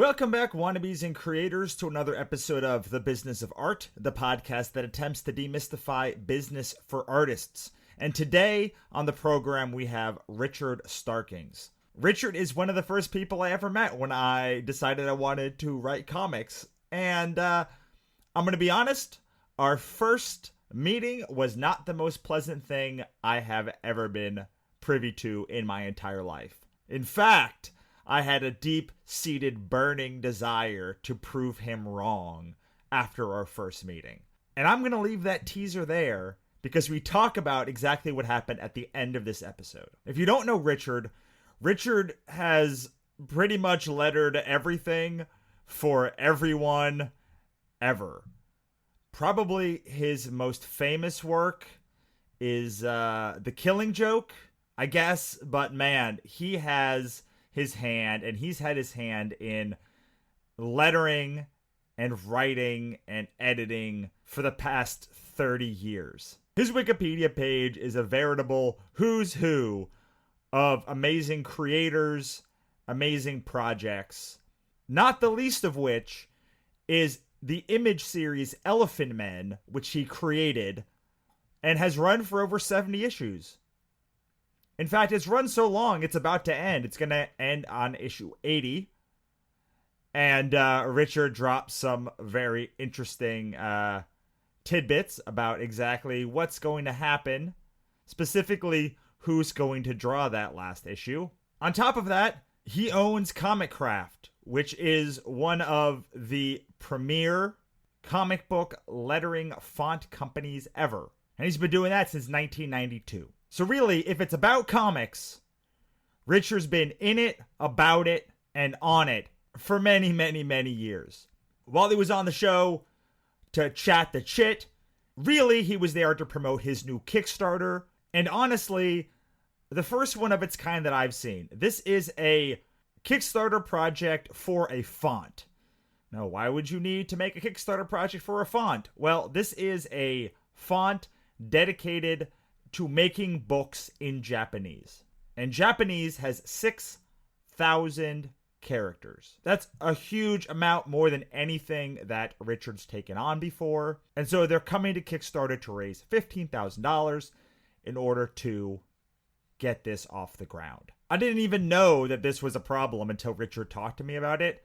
Welcome back, wannabes and creators, to another episode of The Business of Art, the podcast that attempts to demystify business for artists. And today on the program, we have Richard Starkings. Richard is one of the first people I ever met when I decided I wanted to write comics. And I'm going to be honest, our first meeting was not the most pleasant thing I have ever been privy to in my entire life. In fact, I had a deep-seated burning desire to prove him wrong after our first meeting. And I'm going to leave that teaser there because we talk about exactly what happened at the end of this episode. If you don't know Richard, Richard has pretty much lettered everything for everyone ever. Probably his most famous work is The Killing Joke, I guess. But man, he has his hand, and he's had his hand in lettering and writing and editing for the past 30 years. His Wikipedia page is a veritable who's who of amazing creators, amazing projects, not the least of which is the image series Elephant Men, which he created and has run for over 70 issues. In fact, it's run so long, it's about to end. It's going to end on issue 80. And Richard drops some very interesting tidbits about exactly what's going to happen, specifically who's going to draw that last issue. On top of that, he owns Comic Craft, which is one of the premier comic book lettering font companies ever. And he's been doing that since 1992. So really, if it's about comics, Richard's been in it, about it, and on it for many, many, many years. While he was on the show to chat the chit, really he was there to promote his new Kickstarter. And honestly, the first one of its kind that I've seen. This is a Kickstarter project for a font. Now, why would you need to make a Kickstarter project for a font? Well, this is a font dedicated to making books in Japanese. And Japanese has 6,000 characters. That's a huge amount, more than anything that Richard's taken on before. And so they're coming to Kickstarter to raise $15,000 in order to get this off the ground. I didn't even know that this was a problem until Richard talked to me about it.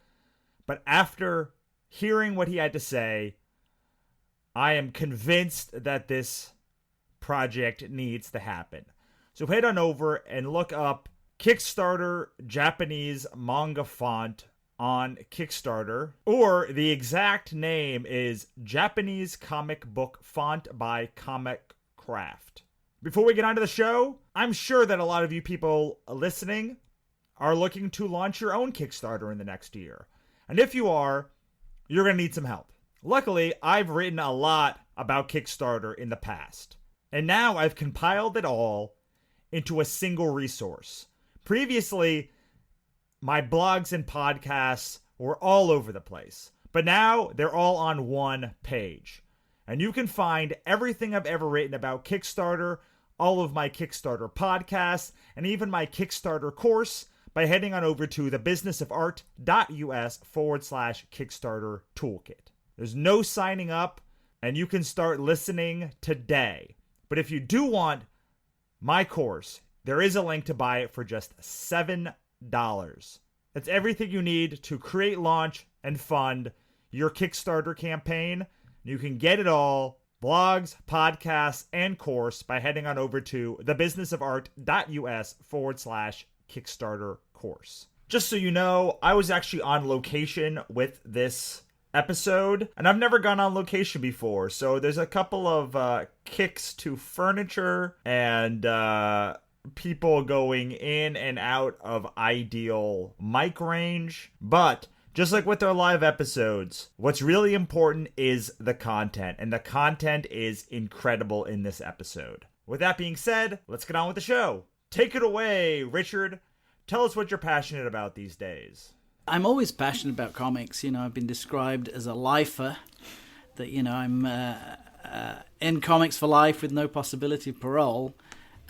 But after hearing what he had to say, I am convinced that this project needs to happen. So head on over and look up Kickstarter Japanese manga font on Kickstarter, or the exact name is Japanese Comic Book Font by Comic Craft. Before we get on to the show, I'm sure that a lot of you people listening are looking to launch your own Kickstarter in the next year. And if you are, you're going to need some help. Luckily, I've written a lot about Kickstarter in the past. And now I've compiled it all into a single resource. Previously, my blogs and podcasts were all over the place. But now they're all on one page. And you can find everything I've ever written about Kickstarter, all of my Kickstarter podcasts, and even my Kickstarter course by heading on over to thebusinessofart.us/Kickstarter toolkit. There's no signing up, and you can start listening today. But if you do want my course, there is a link to buy it for just $7. That's everything you need to create, launch, and fund your Kickstarter campaign. You can get it all, blogs, podcasts, and course, by heading on over to thebusinessofart.us/Kickstarter course. Just so you know, I was actually on location with this episode, and I've never gone on location before, so there's a couple of kicks to furniture and people going in and out of ideal mic range. But just like with our live episodes, what's really important is the content, and the content is incredible in this episode. With that being said, let's get on with the show. Take it away, Richard. Tell us what you're passionate about these days. I'm always passionate about comics. You know, I've been described as a lifer, that, you know, I'm in comics for life with no possibility of parole.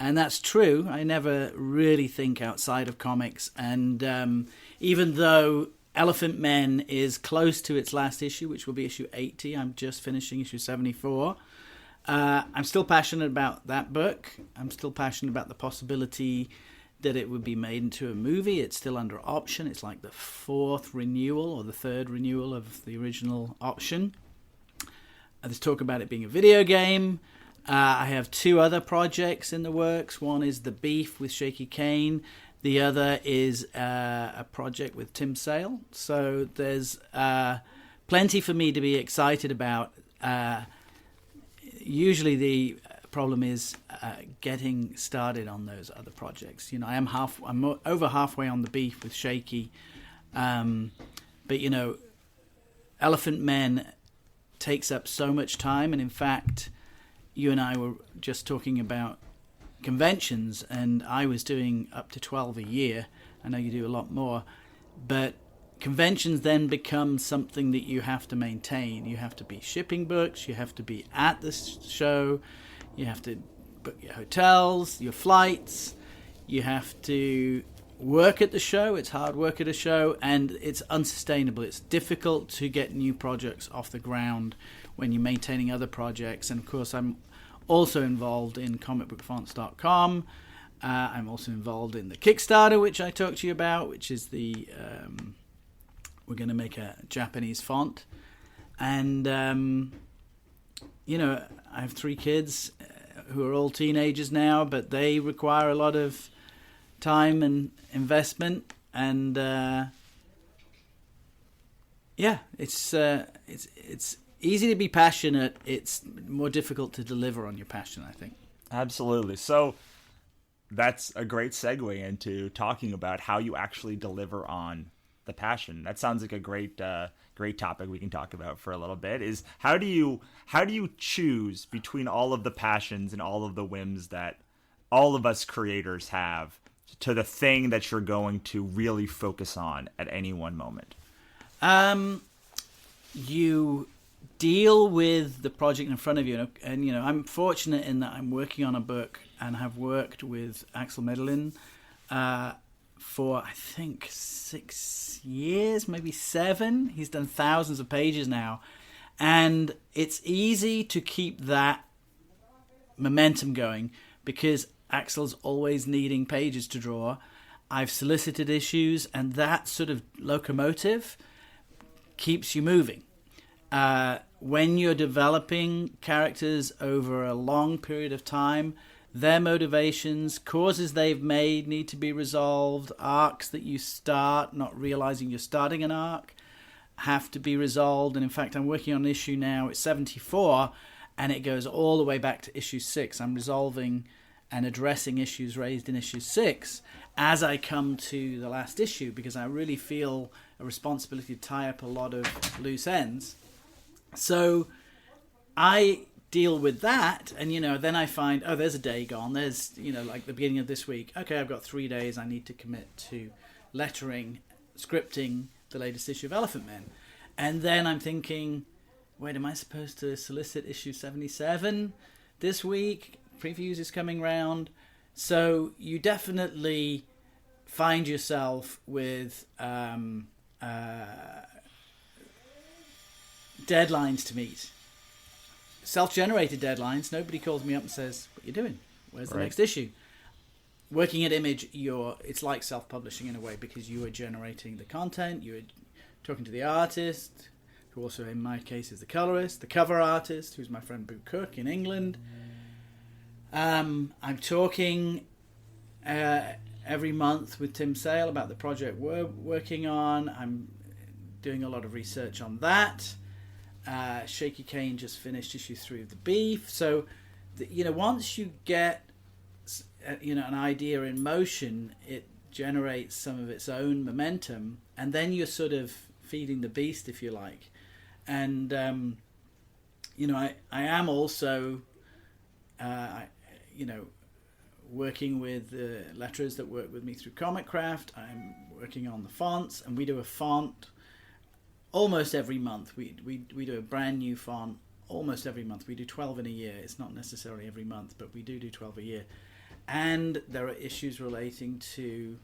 And that's true. I never really think outside of comics. And even though Elephant Men is close to its last issue, which will be issue 80. I'm just finishing issue 74. I'm still passionate about that book. I'm still passionate about the possibility that it would be made into a movie. It's still under option. It's like the fourth renewal or the third renewal of the original option. There's talk about it being a video game. I have two other projects in the works. One is The Beef with Shaky Kane. The other is a project with Tim Sale. So there's plenty for me to be excited about. Usually the problem is getting started on those other projects. You know, I'm over halfway on The Beef with Shaky. But, you know, Elephant Men takes up so much time. And in fact, you and I were just talking about conventions, and I was doing up to 12 a year. I know you do a lot more, but conventions then become something that you have to maintain. You have to be shipping books, you have to be at the show, you have to book your hotels, your flights, you have to work at the show. It's hard work at a show, and it's unsustainable. It's difficult to get new projects off the ground when you're maintaining other projects. And of course, I'm also involved in comicbookfonts.com. I'm also involved in the Kickstarter, which I talked to you about, which is the we're going to make a Japanese font. And you know, I have 3 kids who are all teenagers now, but they require a lot of time and investment. And yeah, it's easy to be passionate. It's more difficult to deliver on your passion, I think. Absolutely. So that's a great segue into talking about how you actually deliver on the passion. That sounds like a great topic we can talk about for a little bit. Is how do you choose between all of the passions and all of the whims that all of us creators have to the thing that you're going to really focus on at any one moment? You deal with the project in front of you, and you know, I'm fortunate in that I'm working on a book and have worked with Axel Medellin for I think 6 years, maybe 7. He's done thousands of pages now, and it's easy to keep that momentum going because Axel's always needing pages to draw. I've solicited issues, and that sort of locomotive keeps you moving. When you're developing characters over a long period of time, their motivations, causes they've made need to be resolved, arcs that you start, not realizing you're starting an arc, have to be resolved. And in fact, I'm working on an issue now, it's 74, and it goes all the way back to issue 6. I'm resolving and addressing issues raised in issue 6 as I come to the last issue, because I really feel a responsibility to tie up a lot of loose ends. So I deal with that, and you know, then I find, oh, there's a day gone. There's, you know, like the beginning of this week. Okay, I've got 3 days. I need to commit to lettering, scripting the latest issue of Elephant Men. And then I'm thinking, wait, am I supposed to solicit issue 77 this week? Previews is coming round. So you definitely find yourself with deadlines to meet. Self-generated deadlines. Nobody calls me up and says, what are you doing? Where's the next issue? Working at Image, it's like self-publishing in a way, because you are generating the content, you are talking to the artist, who also in my case is the colorist, the cover artist, who's my friend Boo Cook in England. I'm talking every month with Tim Sale about the project we're working on. I'm doing a lot of research on that. Shaky Kane just finished issue 3 of The Beef. So, you know, once you get, you know, an idea in motion, it generates some of its own momentum, and then you're sort of feeding the beast, if you like. And, you know, I am also, you know, working with the letterers that work with me through Comic Craft. I'm working on the fonts, and we do a font almost every month. We do a brand new font almost every month. We do 12 in a year. It's not necessarily every month, but we do 12 a year. And there are issues relating to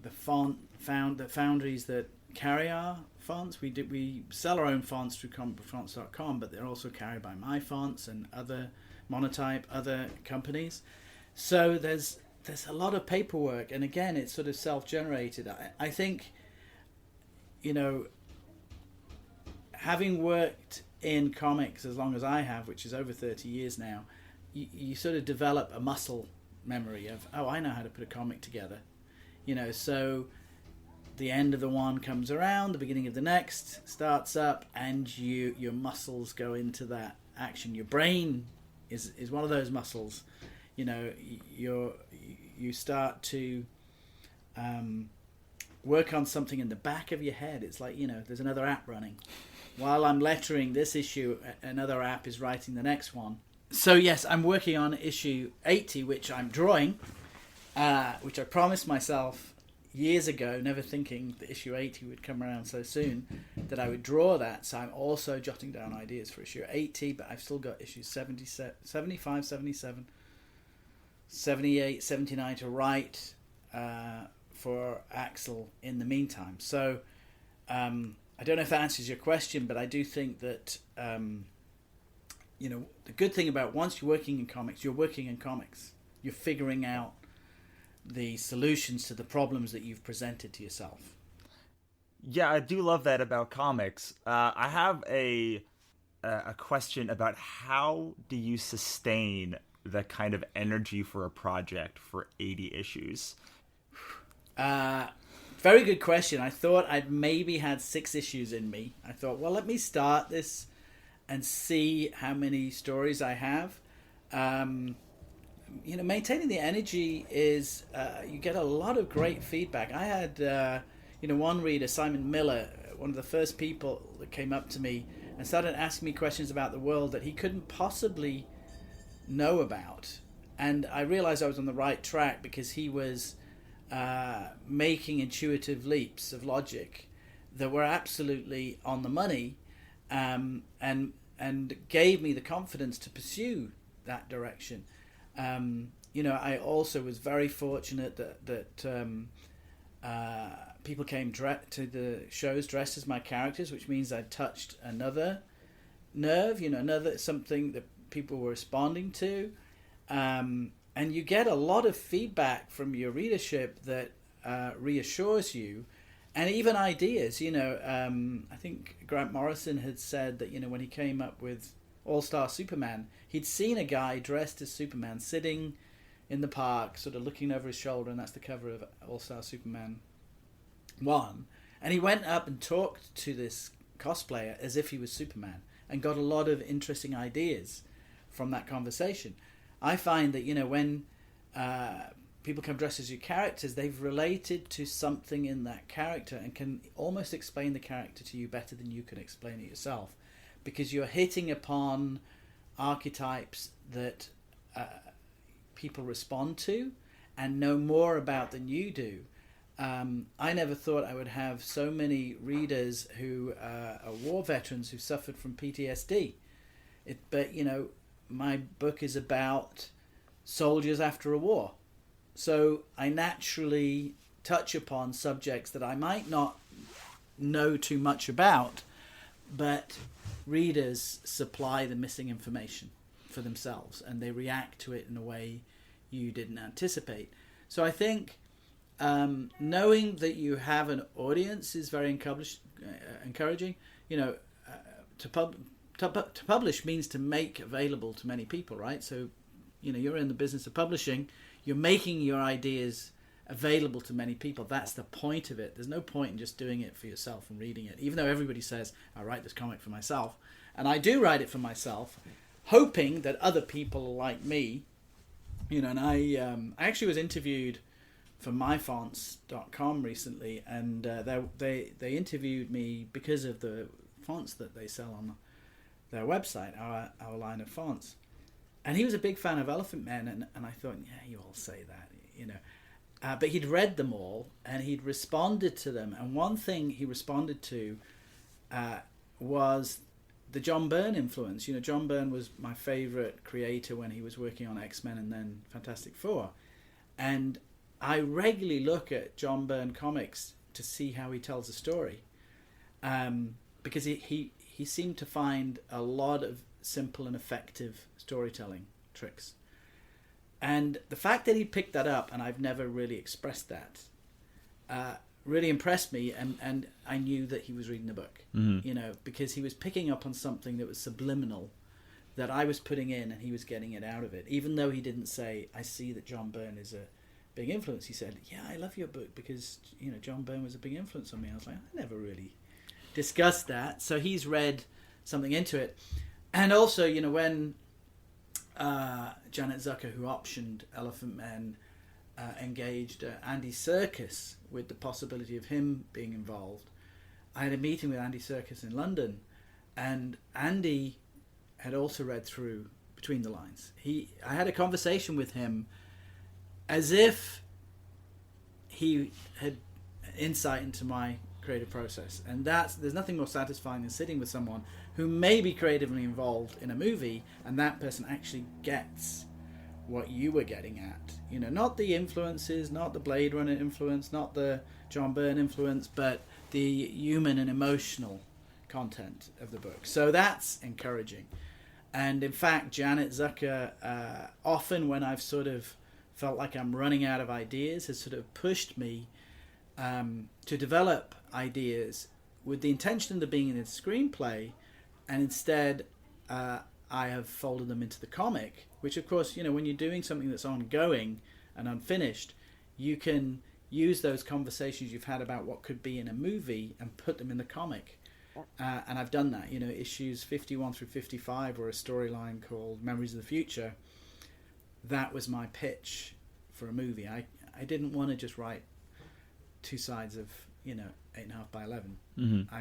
the foundries that carry our fonts. We sell our own fonts through comicbookfonts.com, but they're also carried by My Fonts and other Monotype, other companies. So there's a lot of paperwork, and again, it's sort of self-generated. I think, having worked in comics as long as I have, which is over 30 years now, you sort of develop a muscle memory of, I know how to put a comic together. So the end of the one comes around, the beginning of the next starts up, and your muscles go into that action. Your brain is one of those muscles. You start to work on something in the back of your head. It's like, there's another app running. While I'm lettering this issue, another app is writing the next one. So yes, I'm working on issue 80, which I'm drawing, which I promised myself years ago, never thinking that issue 80 would come around so soon, that I would draw that. So I'm also jotting down ideas for issue 80, but I've still got issues 75, 77, 78, 79 to write for Axel in the meantime. So I don't know if that answers your question, but I do think that the good thing about once you're working in comics, you're working in comics. You're figuring out the solutions to the problems that you've presented to yourself. Yeah, I do love that about comics. I have a question about how do you sustain the kind of energy for a project for 80 issues? Very good question. I thought I'd maybe had 6 issues in me. I thought, well, let me start this and see how many stories I have. Maintaining the energy is, you get a lot of great feedback. I had, one reader, Simon Miller, one of the first people that came up to me and started asking me questions about the world that he couldn't possibly know about. And I realized I was on the right track because he was making intuitive leaps of logic that were absolutely on the money, and gave me the confidence to pursue that direction. I also was very fortunate that people came to the shows dressed as my characters, which means I touched another nerve, another something that people were responding to. And you get a lot of feedback from your readership that reassures you, and even ideas. I think Grant Morrison had said that when he came up with All-Star Superman, he'd seen a guy dressed as Superman sitting in the park, sort of looking over his shoulder, and that's the cover of All-Star Superman 1. And he went up and talked to this cosplayer as if he was Superman, and got a lot of interesting ideas from that conversation. I find that, when people come dressed as your characters, they've related to something in that character and can almost explain the character to you better than you can explain it yourself, because you're hitting upon archetypes that people respond to and know more about than you do. I never thought I would have so many readers who are war veterans who suffered from PTSD. But my book is about soldiers after a war. So I naturally touch upon subjects that I might not know too much about, but readers supply the missing information for themselves, and they react to it in a way you didn't anticipate. So I think knowing that you have an audience is very encouraging. To publish means to make available to many people, right? So, you're in the business of publishing. You're making your ideas available to many people. That's the point of it. There's no point in just doing it for yourself and reading it, even though everybody says, I write this comic for myself. And I do write it for myself, hoping that other people like me, and I actually was interviewed for myfonts.com recently, and they interviewed me because of the fonts that they sell on their website, our line of fonts. And he was a big fan of Elephant Men, and I thought, yeah, you all say that, but he'd read them all, and he'd responded to them. And one thing he responded to was the John Byrne influence. John Byrne was my favorite creator when he was working on X-Men and then Fantastic Four. And I regularly look at John Byrne comics to see how he tells a story, because he seemed to find a lot of simple and effective storytelling tricks. And the fact that he picked that up, and I've never really expressed that, really impressed me, and I knew that he was reading the book, because he was picking up on something that was subliminal that I was putting in, and he was getting it out of it. Even though he didn't say, I see that John Byrne is a big influence, he said, yeah, I love your book because, John Byrne was a big influence on me. I was like, I never really discussed that. So he's read something into it. And also, when Janet Zucker, who optioned Elephant Men, engaged Andy Serkis with the possibility of him being involved, I had a meeting with Andy Serkis in London, and Andy had also read through Between the Lines. I had a conversation with him as if he had insight into my creative process, and there's nothing more satisfying than sitting with someone who may be creatively involved in a movie, and that person actually gets what you were getting at. Not the influences, not the Blade Runner influence, not the John Byrne influence, but the human and emotional content of the book. So that's encouraging. And in fact, Janet Zucker, often when I've sort of felt like I'm running out of ideas, has sort of pushed me to develop ideas with the intention of them being in a screenplay, and instead I have folded them into the comic, which of course, when you're doing something that's ongoing and unfinished, you can use those conversations you've had about what could be in a movie and put them in the comic. And I've done that. Issues 51 through 55 were a storyline called Memories of the Future. That was my pitch for a movie. I didn't want to just write two sides of 8.5 by 11. Mm-hmm.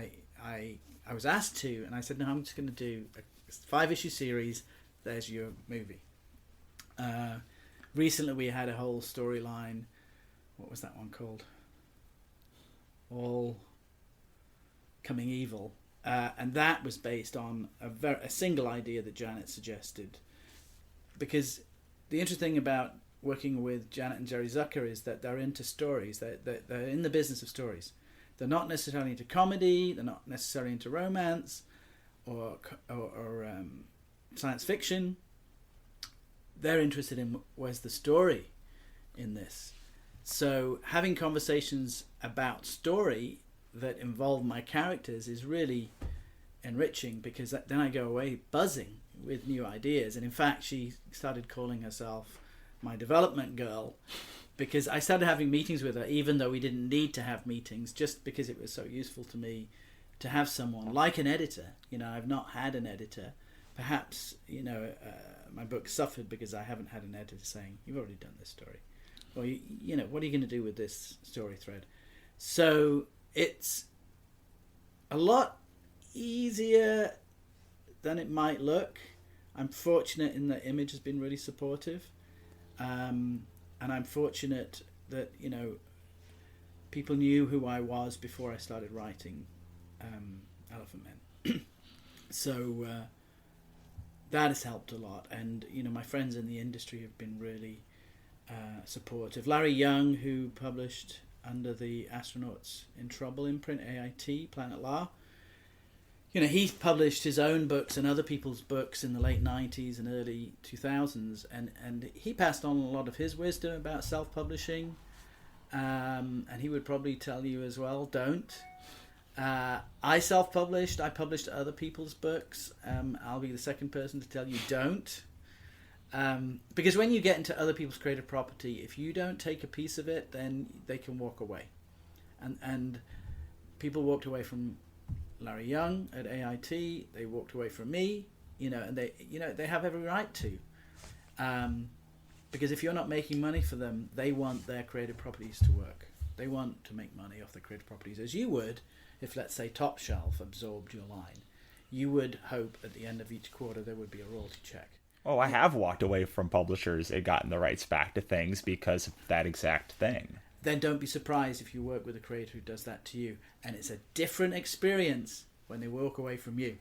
I was asked to, and I said, no, I'm just going to do a 5-issue series. There's your movie. Recently we had a whole storyline. What was that one called? All Coming Evil, and that was based on a single idea that Janet suggested. Because the interesting thing about working with Janet and Jerry Zucker is that they're into stories. They're in the business of stories. They're not necessarily into comedy. They're not necessarily into romance or science fiction. They're interested in where's the story in this. So having conversations about story that involve my characters is really enriching, because then I go away buzzing with new ideas. And in fact, she started calling herself my development girl, because I started having meetings with her, even though we didn't need to have meetings, just because it was so useful to me to have someone like an editor. I've not had an editor. Perhaps, my book suffered because I haven't had an editor saying, you've already done this story. Or, what are you going to do with this story thread? So it's a lot easier than it might look. I'm fortunate in that Image has been really supportive. And I'm fortunate that, people knew who I was before I started writing Elephant Men. So that has helped a lot. And, my friends in the industry have been really supportive. Larry Young, who published under the Astronauts in Trouble imprint, AIT, Planet La. He's published his own books and other people's books in the late 90s and early 2000s, and he passed on a lot of his wisdom about self-publishing, and he would probably tell you as well, don't. I self-published, I published other people's books. I'll be the second person to tell you don't. Because when you get into other people's creative property, if you don't take a piece of it, then they can walk away. And people walked away from Larry Young at AIT. They walked away from me, and they have every right to. Because if you're not making money for them, they want their creative properties to work. They want to make money off their creative properties, as you would if, let's say, Top Shelf absorbed your line. You would hope at the end of each quarter there would be a royalty check. Oh, I have walked away from publishers and gotten the rights back to things because of that exact thing. Then don't be surprised if you work with a creator who does that to you. And it's a different experience when they walk away from you.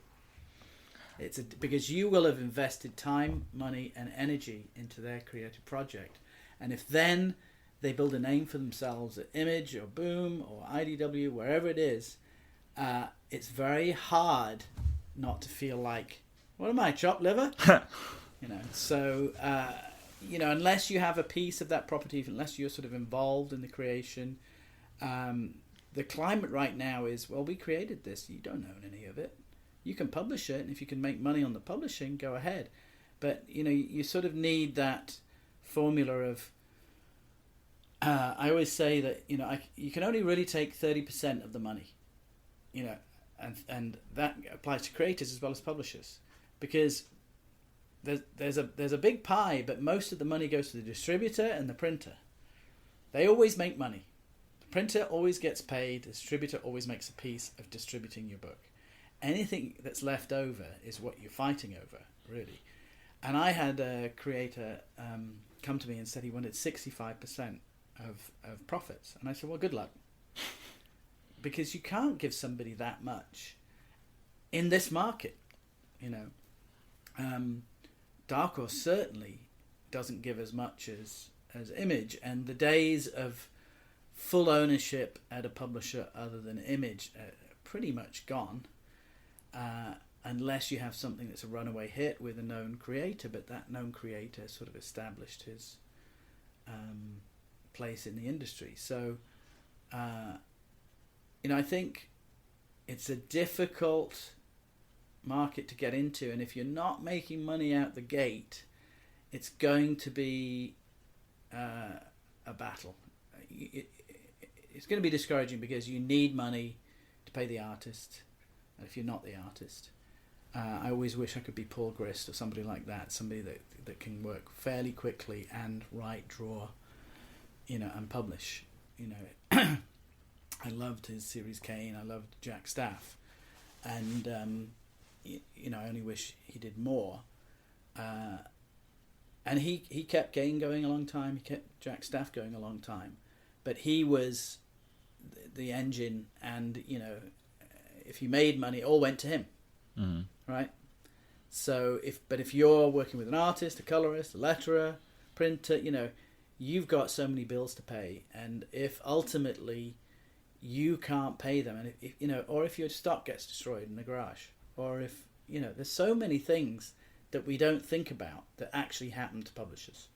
Because you will have invested time, money, and energy into their creative project. And if then they build a name for themselves at Image or Boom or IDW, wherever it is, it's very hard not to feel like, what am I, chopped liver? So unless you have a piece of that property, unless you're sort of involved in the creation, the climate right now is, well, we created this, you don't own any of it. You can publish it, and if you can make money on the publishing, go ahead. But you sort of need that formula of, I always say that you can only really take 30% of the money, and that applies to creators as well as publishers, because there's a big pie, but most of the money goes to the distributor and the printer. They always make money. The printer always gets paid. The distributor always makes a piece of distributing your book. Anything that's left over is what you're fighting over, really. And I had a creator come to me and said he wanted 65% of profits. And I said, well, good luck. Because you can't give somebody that much in this market, Dark Horse certainly doesn't give as much as Image. And the days of full ownership at a publisher other than Image are pretty much gone. Unless you have something that's a runaway hit with a known creator, but that known creator sort of established his place in the industry. So, I think it's a difficult market to get into, and if you're not making money out the gate, it's going to be a battle. It's going to be discouraging because you need money to pay the artist. If you're not the artist, I always wish I could be Paul Grist or somebody like that, somebody that can work fairly quickly and write, draw, and publish. I loved his series Kane. I loved Jack Staff, and I only wish he did more. And he kept Kane going a long time. He kept Jack Staff going a long time, but he was the engine, and if you made money, it all went to him, right? So if you're working with an artist, a colorist, a letterer, printer, you've got so many bills to pay, and if ultimately you can't pay them, and if or if your stock gets destroyed in the garage, or if there's so many things that we don't think about that actually happen to publishers.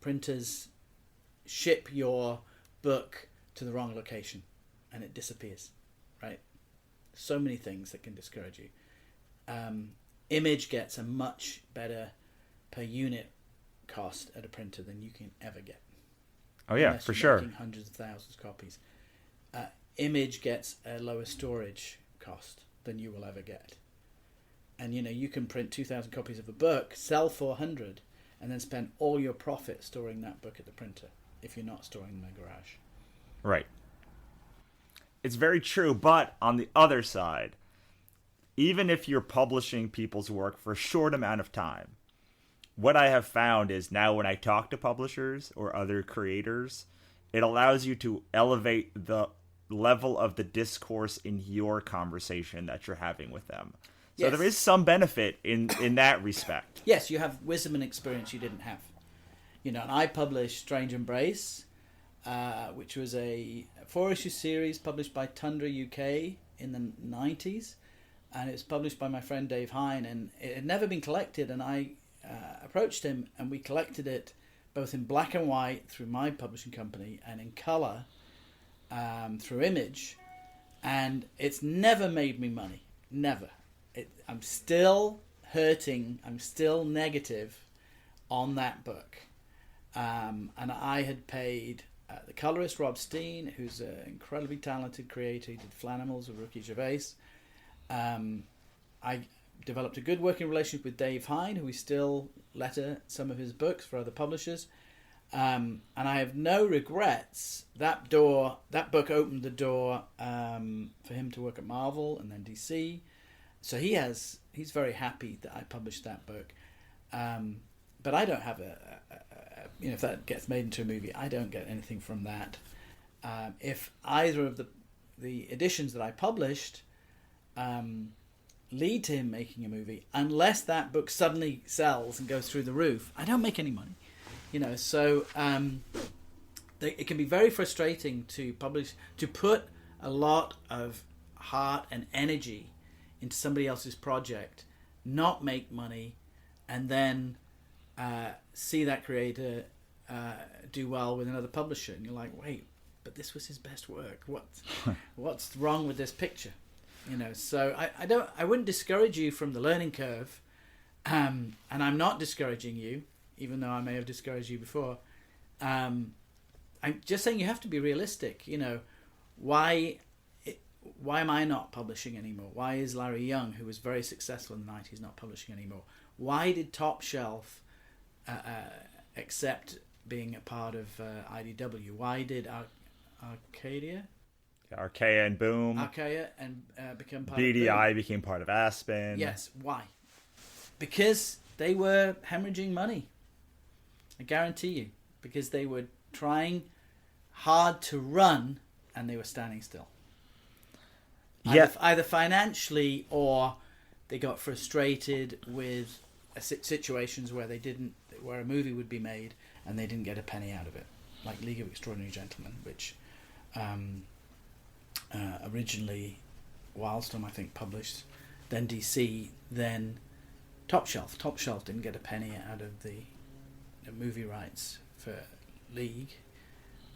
Printers ship your book to the wrong location, and it disappears. Right, so many things that can discourage you. Image gets a much better per unit cost at a printer than you can ever get. Oh yeah, for sure. Making hundreds of thousands of copies. Image gets a lower storage cost than you will ever get. And you can print 2,000 copies of a book, sell 400, and then spend all your profit storing that book at the printer if you're not storing in the garage. Right. It's very true, but on the other side, even if you're publishing people's work for a short amount of time, what I have found is now when I talk to publishers or other creators, it allows you to elevate the level of the discourse in your conversation that you're having with them. So There is some benefit in that respect. Yes, you have wisdom and experience you didn't have. And I published Strange Embrace, which was a 4-issue series published by Tundra UK in the 90s, and it was published by my friend Dave Hine, and it had never been collected, and I approached him, and we collected it both in black and white through my publishing company and in colour through Image, and it's never made me money. Never. I'm still hurting. I'm still negative on that book. And I had paid the colorist Rob Steen, who's an incredibly talented creator. He did Flanimals with Ricky Gervais. I developed a good working relationship with Dave Hine, who we still letter some of his books for other publishers. And I have no regrets. That book opened the door for him to work at Marvel and then DC. So he's very happy that I published that book. But I don't have if that gets made into a movie, I don't get anything from that. If either of the editions that I published lead to him making a movie, unless that book suddenly sells and goes through the roof, I don't make any money. So it can be very frustrating to put a lot of heart and energy into somebody else's project, not make money, and then see that creator do well with another publisher, and you're like, wait, but this was his best work. What's wrong with this picture? So I wouldn't discourage you from the learning curve, and I'm not discouraging you, even though I may have discouraged you before. I'm just saying you have to be realistic. Why am I not publishing anymore? Why is Larry Young, who was very successful in the 90s, not publishing anymore? Why did Top Shelf accept being a part of IDW? Why did Arcadia and Boom. Archaea and become part BDI of Boom? became part of Aspen. Yes. Why? Because they were hemorrhaging money. I guarantee you. Because they were trying hard to run and they were standing still. Yeah. Either financially, or they got frustrated with situations where where a movie would be made and they didn't get a penny out of it, like League of Extraordinary Gentlemen, which originally Wildstorm, I think, published, then DC, then Top Shelf. Top Shelf didn't get a penny out of the movie rights for League,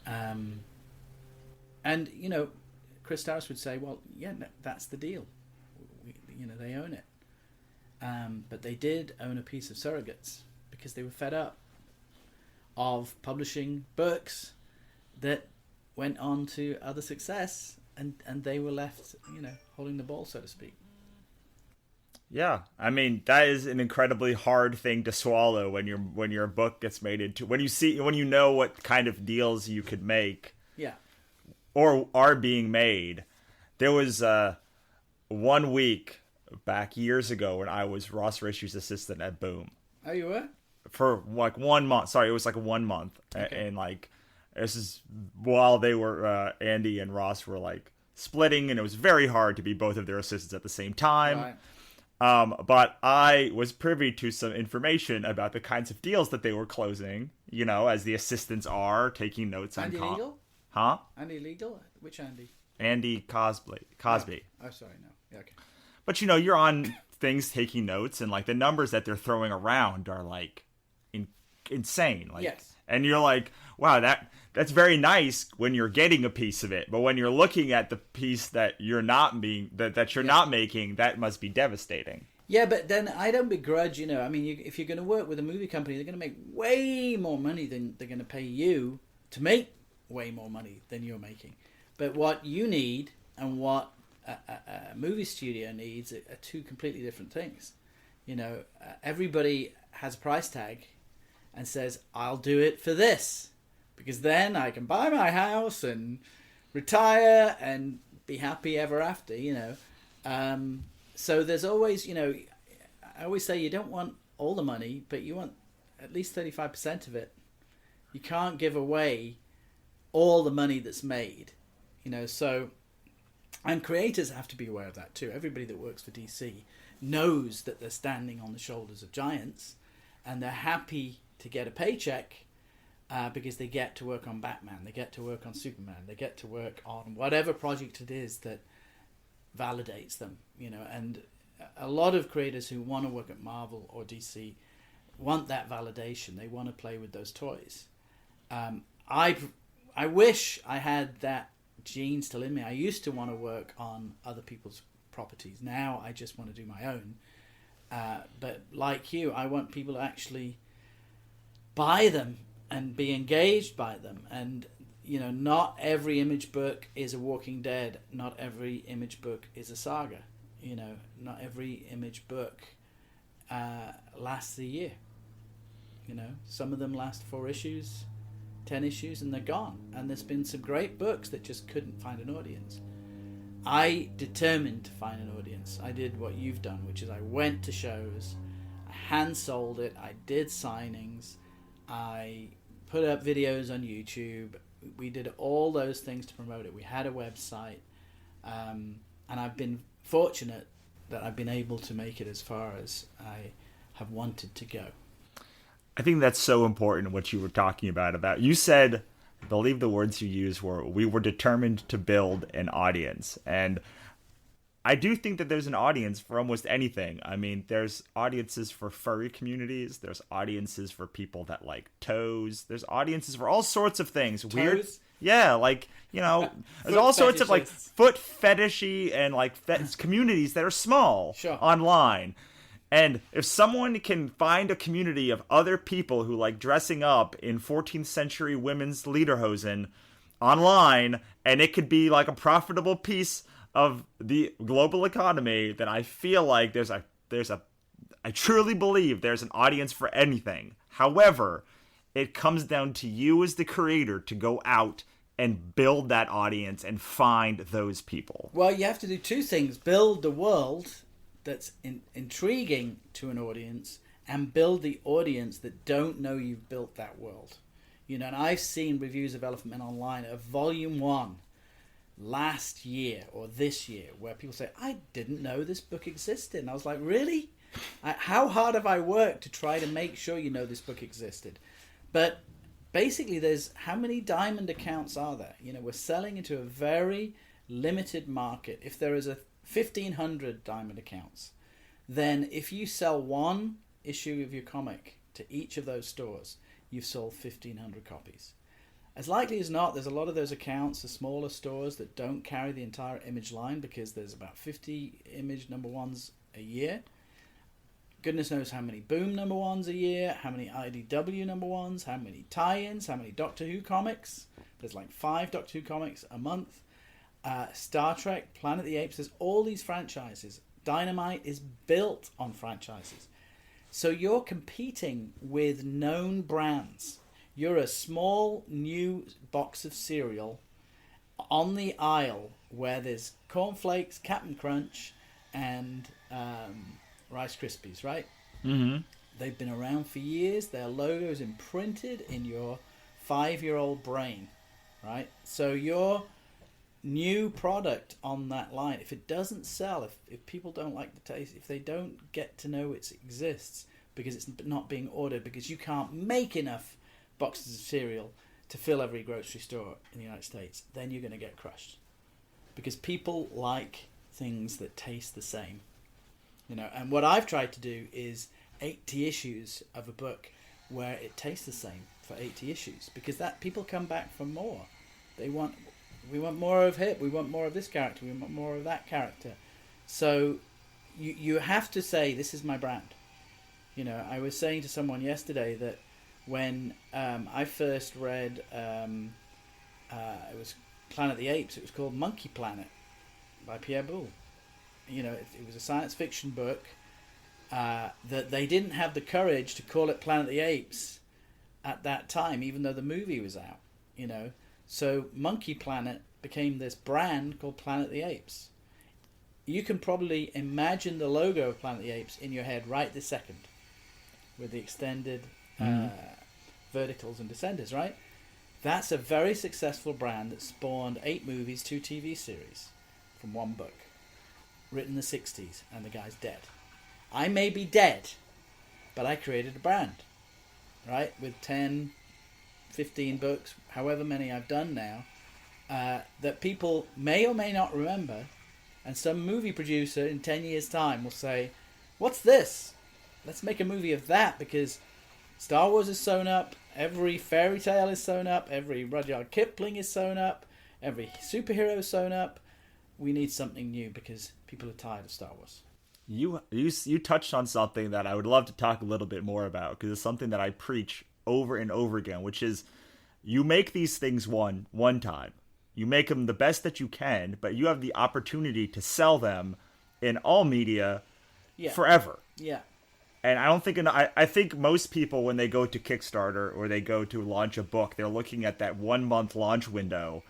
and Chris Starris would say, well, yeah, no, that's the deal. They own it. But they did own a piece of Surrogates because they were fed up of publishing books that went on to other success, and they were left, holding the ball, so to speak. Yeah, I mean, that is an incredibly hard thing to swallow when your book gets made into, when you know what kind of deals you could make. Yeah. Or are being made. There was 1 week back years ago when I was Ross Rishy's assistant at Boom. Oh, you were? For like 1 month. Sorry, it was like 1 month. Okay. And like, this is while they were, Andy and Ross were like splitting, and it was very hard to be both of their assistants at the same time. Right. But I was privy to some information about the kinds of deals that they were closing, as the assistants are, taking notes on... Andy Legal? Huh? Andy Legal? Which Andy? Andy Cosby. Oh, sorry, no. Yeah, okay. But, you're on things taking notes, and, like, the numbers that they're throwing around are, like, insane. Like, yes. And you're like, wow, that's very nice when you're getting a piece of it, but when you're looking at the piece that you're not not making, that must be devastating. Yeah, but then I don't begrudge, I mean, if you're going to work with a movie company, they're going to make way more money than they're going to pay you to make way more money than you're making. But what you need and what a movie studio needs are two completely different things. Everybody has a price tag and says, I'll do it for this, because then I can buy my house and retire and be happy ever after, So there's always, I always say you don't want all the money, but you want at least 35% of it. You can't give away all the money that's made, so, and creators have to be aware of that too. Everybody that works for DC knows that they're standing on the shoulders of giants, and they're happy to get a paycheck because they get to work on Batman, they get to work on Superman, they get to work on whatever project it is that validates them, and a lot of creators who want to work at Marvel or DC want that validation. They want to play with those toys. I wish I had that gene still in me. I used to want to work on other people's properties. Now I just want to do my own. But like you, I want people to actually buy them and be engaged by them. And, not every Image book is a Walking Dead. Not every Image book is a saga. Not every Image book lasts a year. Some of them last 4 issues, 10 issues, and they're gone. And there's been some great books that just couldn't find an audience. I determined to find an audience. I did what you've done, which is I went to shows, I hand sold it, I did signings, I put up videos on YouTube. We did all those things to promote it. We had a website, and I've been fortunate that I've been able to make it as far as I have wanted to go. I think that's so important what you were talking about you said, I believe the words you used were, we were determined to build an audience. And I do think that there's an audience for almost anything. I mean, there's audiences for furry communities. There's audiences for people that like toes. There's audiences for all sorts of things. Toes? Weird. Yeah, like, there's all sorts of like foot fetishy and like communities that are small online. And if someone can find a community of other people who like dressing up in 14th century women's lederhosen online, and it could be like a profitable piece of the global economy, then I feel like I truly believe there's an audience for anything. However, it comes down to you as the creator to go out and build that audience and find those people. Well, you have to do two things: build the world that's intriguing to an audience, and build the audience that don't know you've built that world. And I've seen reviews of Elephant Men Online of Volume 1 last year or this year where people say, I didn't know this book existed. And I was like, really? How hard have I worked to try to make sure you know this book existed? But basically, there's how many diamond accounts are there? We're selling into a very limited market. If there is 1,500 diamond accounts, then if you sell one issue of your comic to each of those stores, you've sold 1,500 copies. As likely as not, there's a lot of those accounts, the smaller stores, that don't carry the entire Image line because there's about 50 Image number ones a year. Goodness knows how many Boom number ones a year, how many IDW number ones, how many tie-ins, how many Doctor Who comics. There's like 5 Doctor Who comics a month. Star Trek, Planet of the Apes, there's all these franchises. Dynamite is built on franchises. So you're competing with known brands. You're a small new box of cereal on the aisle where there's cornflakes, Captain Crunch, and Rice Krispies, right? Mm-hmm. They've been around for years. Their logo is imprinted in your 5-year-old brain, right? So your new product on that line, if it doesn't sell, if people don't like the taste, if they don't get to know it exists because it's not being ordered, because you can't make enough boxes of cereal to fill every grocery store in the United States, then you're going to get crushed. Because people like things that taste the same. And what I've tried to do is 80 issues of a book where it tastes the same for 80 issues, because that people come back for more. We want more of Hip, we want more of this character, we want more of that character. So you have to say, this is my brand. I was saying to someone yesterday that when I first read, it was Planet of the Apes, it was called Monkey Planet by Pierre Boulle. It was a science fiction book that they didn't have the courage to call it Planet of the Apes at that time, even though the movie was out. So Monkey Planet became this brand called Planet of the Apes. You can probably imagine the logo of Planet of the Apes in your head right this second, with the extended verticals and descenders, right? That's a very successful brand that spawned 8 movies, 2 TV series from one book, written in the 60s, and the guy's dead. I may be dead, but I created a brand, right? With 10, 15 books, however many I've done now, that people may or may not remember, and some movie producer in 10 years' time will say, what's this? Let's make a movie of that, because Star Wars is sewn up, every fairy tale is sewn up, every Rudyard Kipling is sewn up, every superhero is sewn up. We need something new because people are tired of Star Wars. You touched on something that I would love to talk a little bit more about, because it's something that I preach over and over again, which is you make these things one time. You make them the best that you can, but you have the opportunity to sell them in all media forever. Yeah. And I don't think I think most people, when they go to Kickstarter or they go to launch a book, they're looking at that 1-month launch window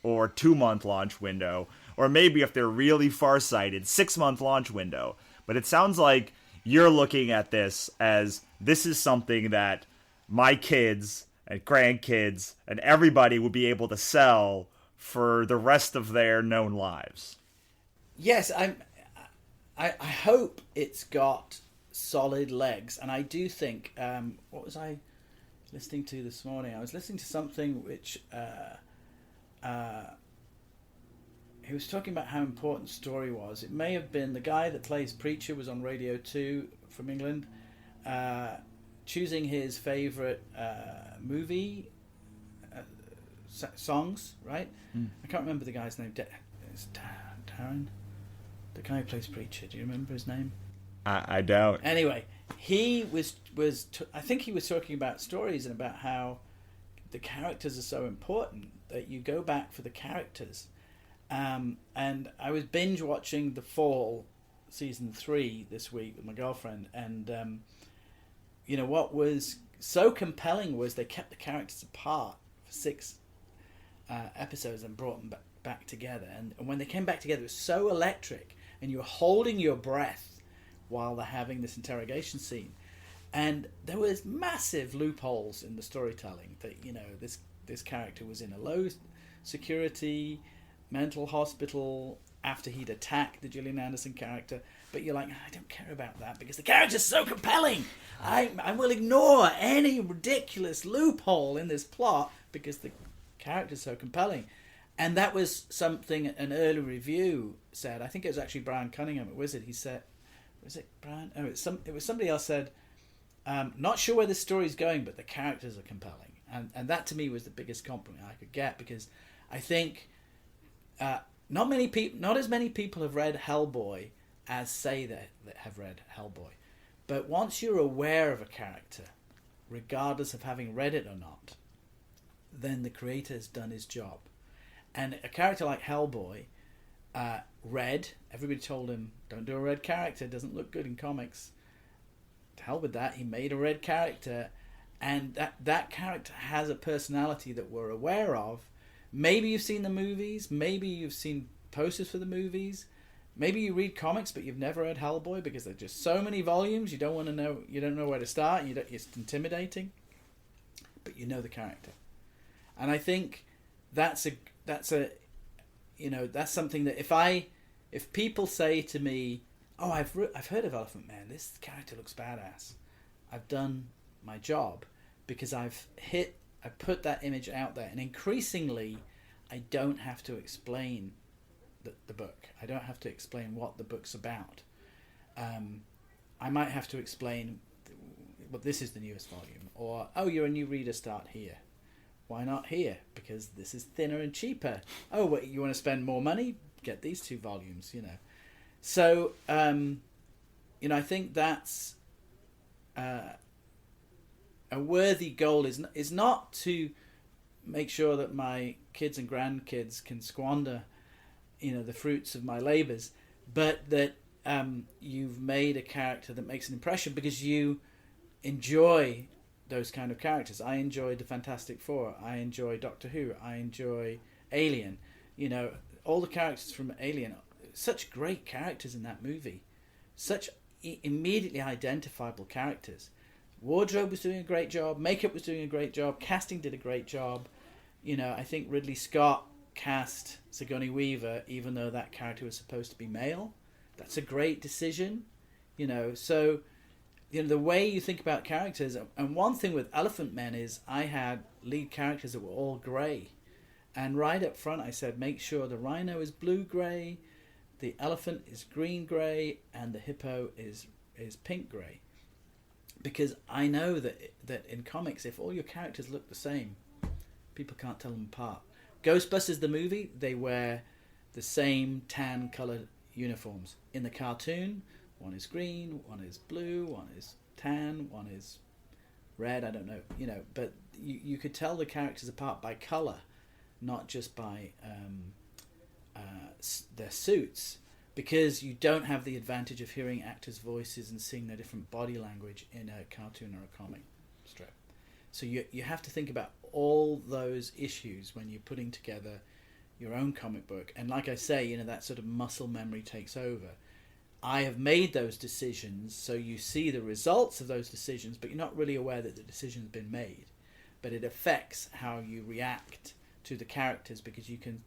or 2-month launch window, or maybe if they're really farsighted, 6-month launch window. But it sounds like you're looking at this as, this is something that my kids and grandkids and everybody would be able to sell for the rest of their known lives. Yes, I hope it's got solid legs. And I do think, what was I listening to this morning? I was listening to something which he was talking about how important story was. It may have been the guy that plays Preacher was on Radio 2 from England, choosing his favourite movie songs, right? I can't remember the guy's name. It's Darren? The guy who plays Preacher. Do you remember his name? I don't. Anyway, he was I think he was talking about stories and about how the characters are so important that you go back for the characters. And I was binge watching The Fall season 3 this week with my girlfriend, and what was so compelling was they kept the characters apart for 6 episodes and brought them back together, and when they came back together it was so electric, and you were holding your breath while they're having this interrogation scene, and there was massive loopholes in the storytelling that this character was in a low security mental hospital after he'd attacked the Gillian Anderson character, but you're like, I don't care about that because the character's so compelling. I will ignore any ridiculous loophole in this plot because the character's so compelling. And that was something an early review said. I think it was actually Brian Cunningham at Wizard. He said, was it Brian? Oh, it was somebody else said, not sure where this story's going, but the characters are compelling. And that to me was the biggest compliment I could get, because I think not as many people have read Hellboy as say that have read Hellboy. But once you're aware of a character, regardless of having read it or not, then the creator has done his job. And a character like Hellboy, red, everybody told him, don't do a red character, it doesn't look good in comics. To hell with that, he made a red character, and that character has a personality that we're aware of. Maybe you've seen the movies, maybe you've seen posters for the movies, maybe you read comics but you've never read Hellboy because there's just so many volumes, you don't know where to start, it's intimidating, but you know the character. And I think that's something that if people say to me, oh, I've heard of Elephant Man, this character looks badass, I've done my job, because I put that image out there, and increasingly I don't have to explain the book. I don't have to explain what the book's about. I might have to explain, well, this is the newest volume, or, oh, you're a new reader, start here. Why not here? Because this is thinner and cheaper. Oh, what, you want to spend more money? Get these 2 volumes, So, I think that's a worthy goal is not to make sure that my kids and grandkids can squander, the fruits of my labours, but that you've made a character that makes an impression because you enjoy those kind of characters. I enjoy the Fantastic Four. I enjoy Doctor Who. I enjoy Alien. All the characters from Alien, such great characters in that movie, such immediately identifiable characters. Wardrobe was doing a great job, makeup was doing a great job, casting did a great job. I think Ridley Scott cast Sigourney Weaver, even though that character was supposed to be male. That's a great decision. So the way you think about characters, and one thing with Elephant Men is I had lead characters that were all grey. And right up front I said, make sure the rhino is blue-grey, the elephant is green-grey, and the hippo is pink-grey. Because I know that in comics, if all your characters look the same, people can't tell them apart. Ghostbusters, the movie, they wear the same tan-coloured uniforms. In the cartoon, one is green, one is blue, one is tan, one is red, I don't know. But you could tell the characters apart by colour, not just by their suits. Because you don't have the advantage of hearing actors' voices and seeing their different body language in a cartoon or a comic strip. So you have to think about all those issues when you're putting together your own comic book. And like I say, that sort of muscle memory takes over. I have made those decisions, so you see the results of those decisions, but you're not really aware that the decision's been made. But it affects how you react to the characters, because you can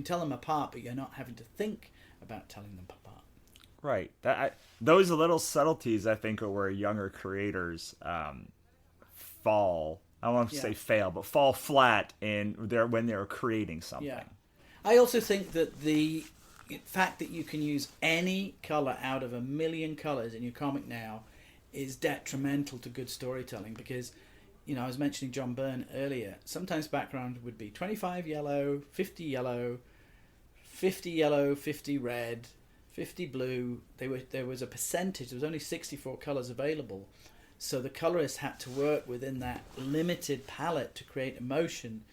tell them apart, but you're not having to think about telling them apart. Right. Those little subtleties, I think, are where younger creators fall. I don't want to Yeah. say fail, but fall flat in their when they're creating something. Yeah. I also think that the fact that you can use any color out of a million colors in your comic now is detrimental to good storytelling because, I was mentioning John Byrne earlier. Sometimes background would be 25 yellow, 50 yellow, 50 yellow, 50 red, 50 blue. There was a percentage. There was only 64 colors available. So the colorist had to work within that limited palette to create emotion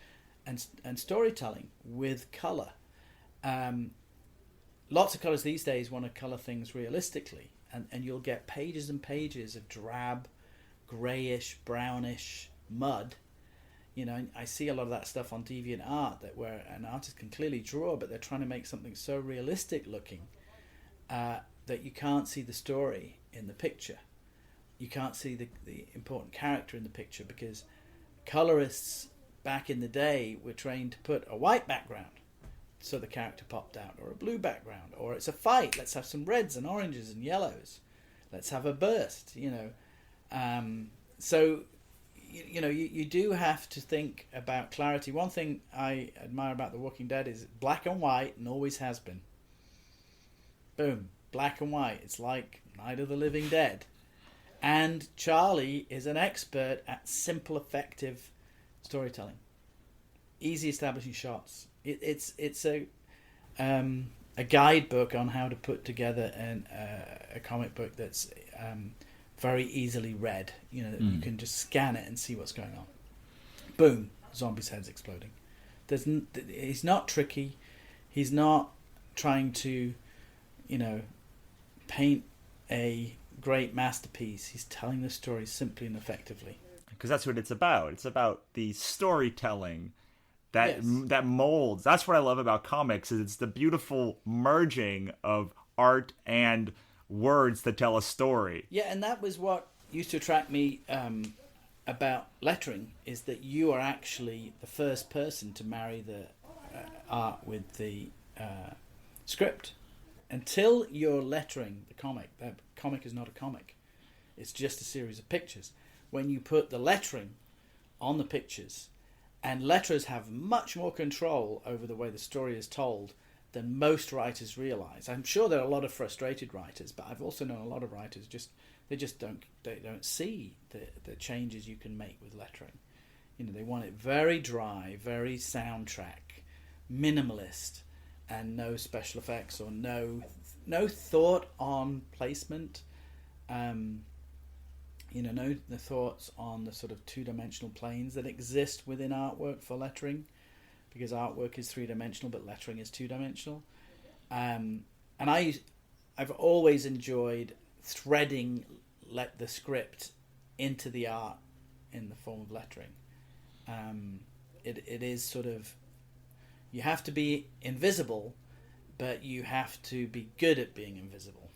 and storytelling with color. Lots of colors these days want to color things realistically, and you'll get pages and pages of drab, grayish, brownish mud. I see a lot of that stuff on DeviantArt where an artist can clearly draw, but they're trying to make something so realistic looking that you can't see the story in the picture. You can't see the important character in the picture because colorists back in the day were trained to put a white background so the character popped out, or a blue background, or it's a fight, let's have some reds and oranges and yellows, let's have a burst, so you do have to think about clarity. One thing I admire about The Walking Dead is black and white, and always has been. Boom, black and white. It's like Night of the Living Dead. And Charlie is an expert at simple, effective storytelling. Easy establishing shots. It's a guidebook on how to put together a comic book that's very easily read. You can just scan it and see what's going on. Boom, zombies' heads exploding. He's not tricky. He's not trying to, paint a great masterpiece. He's telling the story simply and effectively. Because that's what it's about. It's about the storytelling that Yes. that molds. That's what I love about comics. Is it's the beautiful merging of art and words that tell a story. Yeah, and that was what used to attract me about lettering, is that you are actually the first person to marry the art with the script. Until you're lettering the comic is not a comic. It's just a series of pictures. When you put the lettering on the pictures, and letterers have much more control over the way the story is told than most writers realize. I'm sure there are a lot of frustrated writers, but I've also known a lot of writers they don't see the changes you can make with lettering. They want it very dry, very soundtrack, minimalist, and no special effects or no thought on placement. No thoughts on the sort of two-dimensional planes that exist within artwork for lettering, because artwork is three-dimensional but lettering is two-dimensional. And I've always enjoyed threading the script into the art in the form of lettering. It is sort of, you have to be invisible, but you have to be good at being invisible.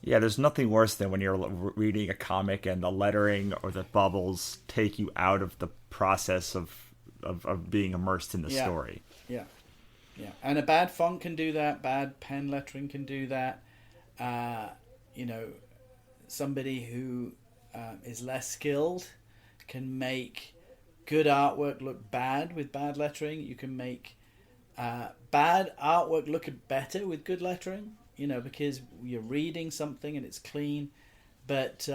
Yeah, there's nothing worse than when you're reading a comic and the lettering or the bubbles take you out of the process of being immersed in the story. Yeah. And a bad font can do that. Bad pen lettering can do that. Somebody who is less skilled can make good artwork look bad with bad lettering. You can make bad artwork look better with good lettering. Because you're reading something and it's clean. But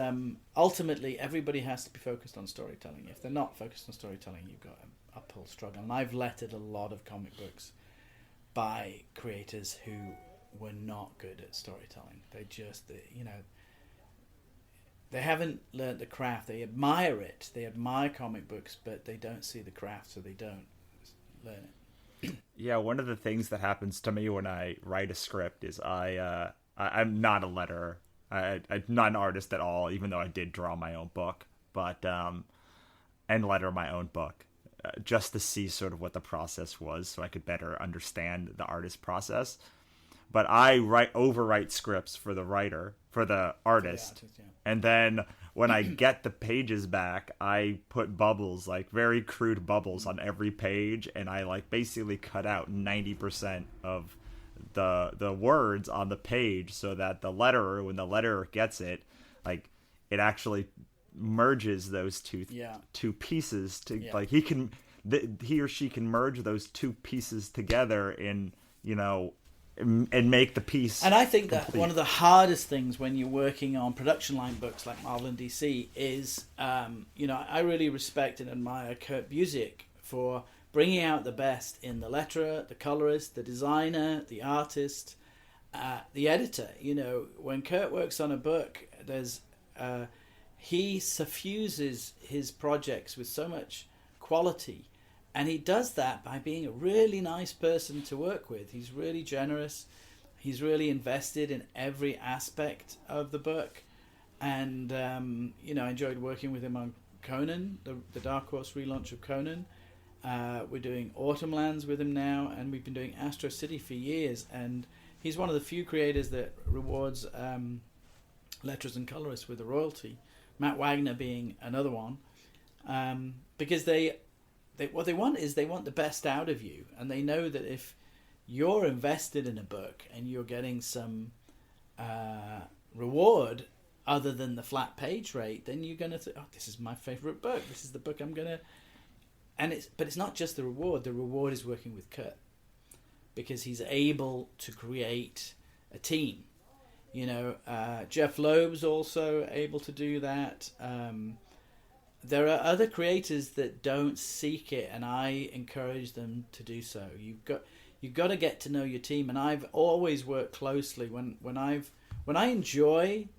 ultimately, everybody has to be focused on storytelling. If they're not focused on storytelling, you've got an uphill struggle. And I've lettered a lot of comic books by creators who were not good at storytelling. They haven't learnt the craft. They admire it. They admire comic books, but they don't see the craft, so they don't learn it. Yeah, one of the things that happens to me when I write a script is I'm not a letterer. I'm not an artist at all, even though I did draw my own book, but and letter my own book, just to see sort of what the process was, so I could better understand the artist process. But I overwrite scripts for the artist, and then when I get the pages back, I put bubbles, like very crude bubbles, on every page, and I basically cut out 90% of the words on the page so that the letterer, when the letterer gets it, like it actually merges those two pieces to like he or she can merge those two pieces together in and make the piece. And I think complete. that one of the hardest things when you're working on production line books like Marvel and DC is, I really respect and admire Kurt Busiek for bringing out the best in the letterer, the colorist, the designer, the artist, the editor. When Kurt works on a book, he suffuses his projects with so much quality. And he does that by being a really nice person to work with. He's really generous. He's really invested in every aspect of the book. And, I enjoyed working with him on Conan, the Dark Horse relaunch of Conan. We're doing Autumn Lands with him now, and we've been doing Astro City for years. And he's one of the few creators that rewards letterers and colorists with a royalty. Matt Wagner being another one. Because what they want is they want the best out of you, and they know that if you're invested in a book and you're getting some reward other than the flat page rate, then you're going to think, oh, this is my favorite book. This is the book I'm going to... But it's not just the reward. The reward is working with Kurt because he's able to create a team. Jeff Loeb's also able to do that. There are other creators that don't seek it, and I encourage them to do so. You've got to get to know your team, and I've always worked closely when I enjoy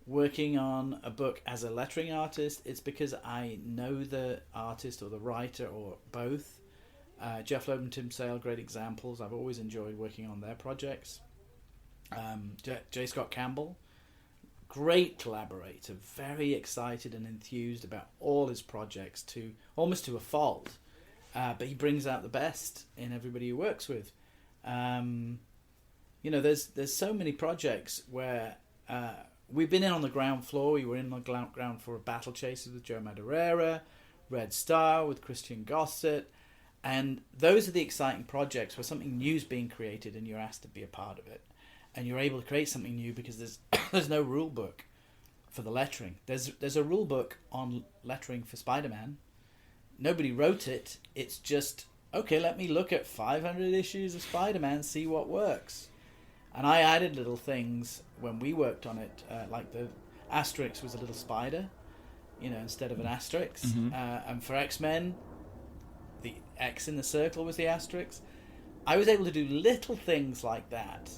working on a book as a lettering artist. It's because I know the artist or the writer or both. Jeff Loeb and Tim Sale, great examples. I've always enjoyed working on their projects. J. Scott Campbell, great collaborator, very excited and enthused about all his projects almost to a fault, but he brings out the best in everybody he works with. There's so many projects where we've been in on the ground floor. We were in on the ground floor of Battle Chasers with Joe Madureira, Red Star with Christian Gossett, and those are the exciting projects where something new is being created and you're asked to be a part of it. And you're able to create something new because there's no rule book for the lettering. There's a rule book on lettering for Spider-Man. Nobody wrote it. It's just, okay, let me look at 500 issues of Spider-Man, see what works. And I added little things when we worked on it, like the asterisk was a little spider, instead of an asterisk. Mm-hmm. And for X-Men, the X in the circle was the asterisk. I was able to do little things like that.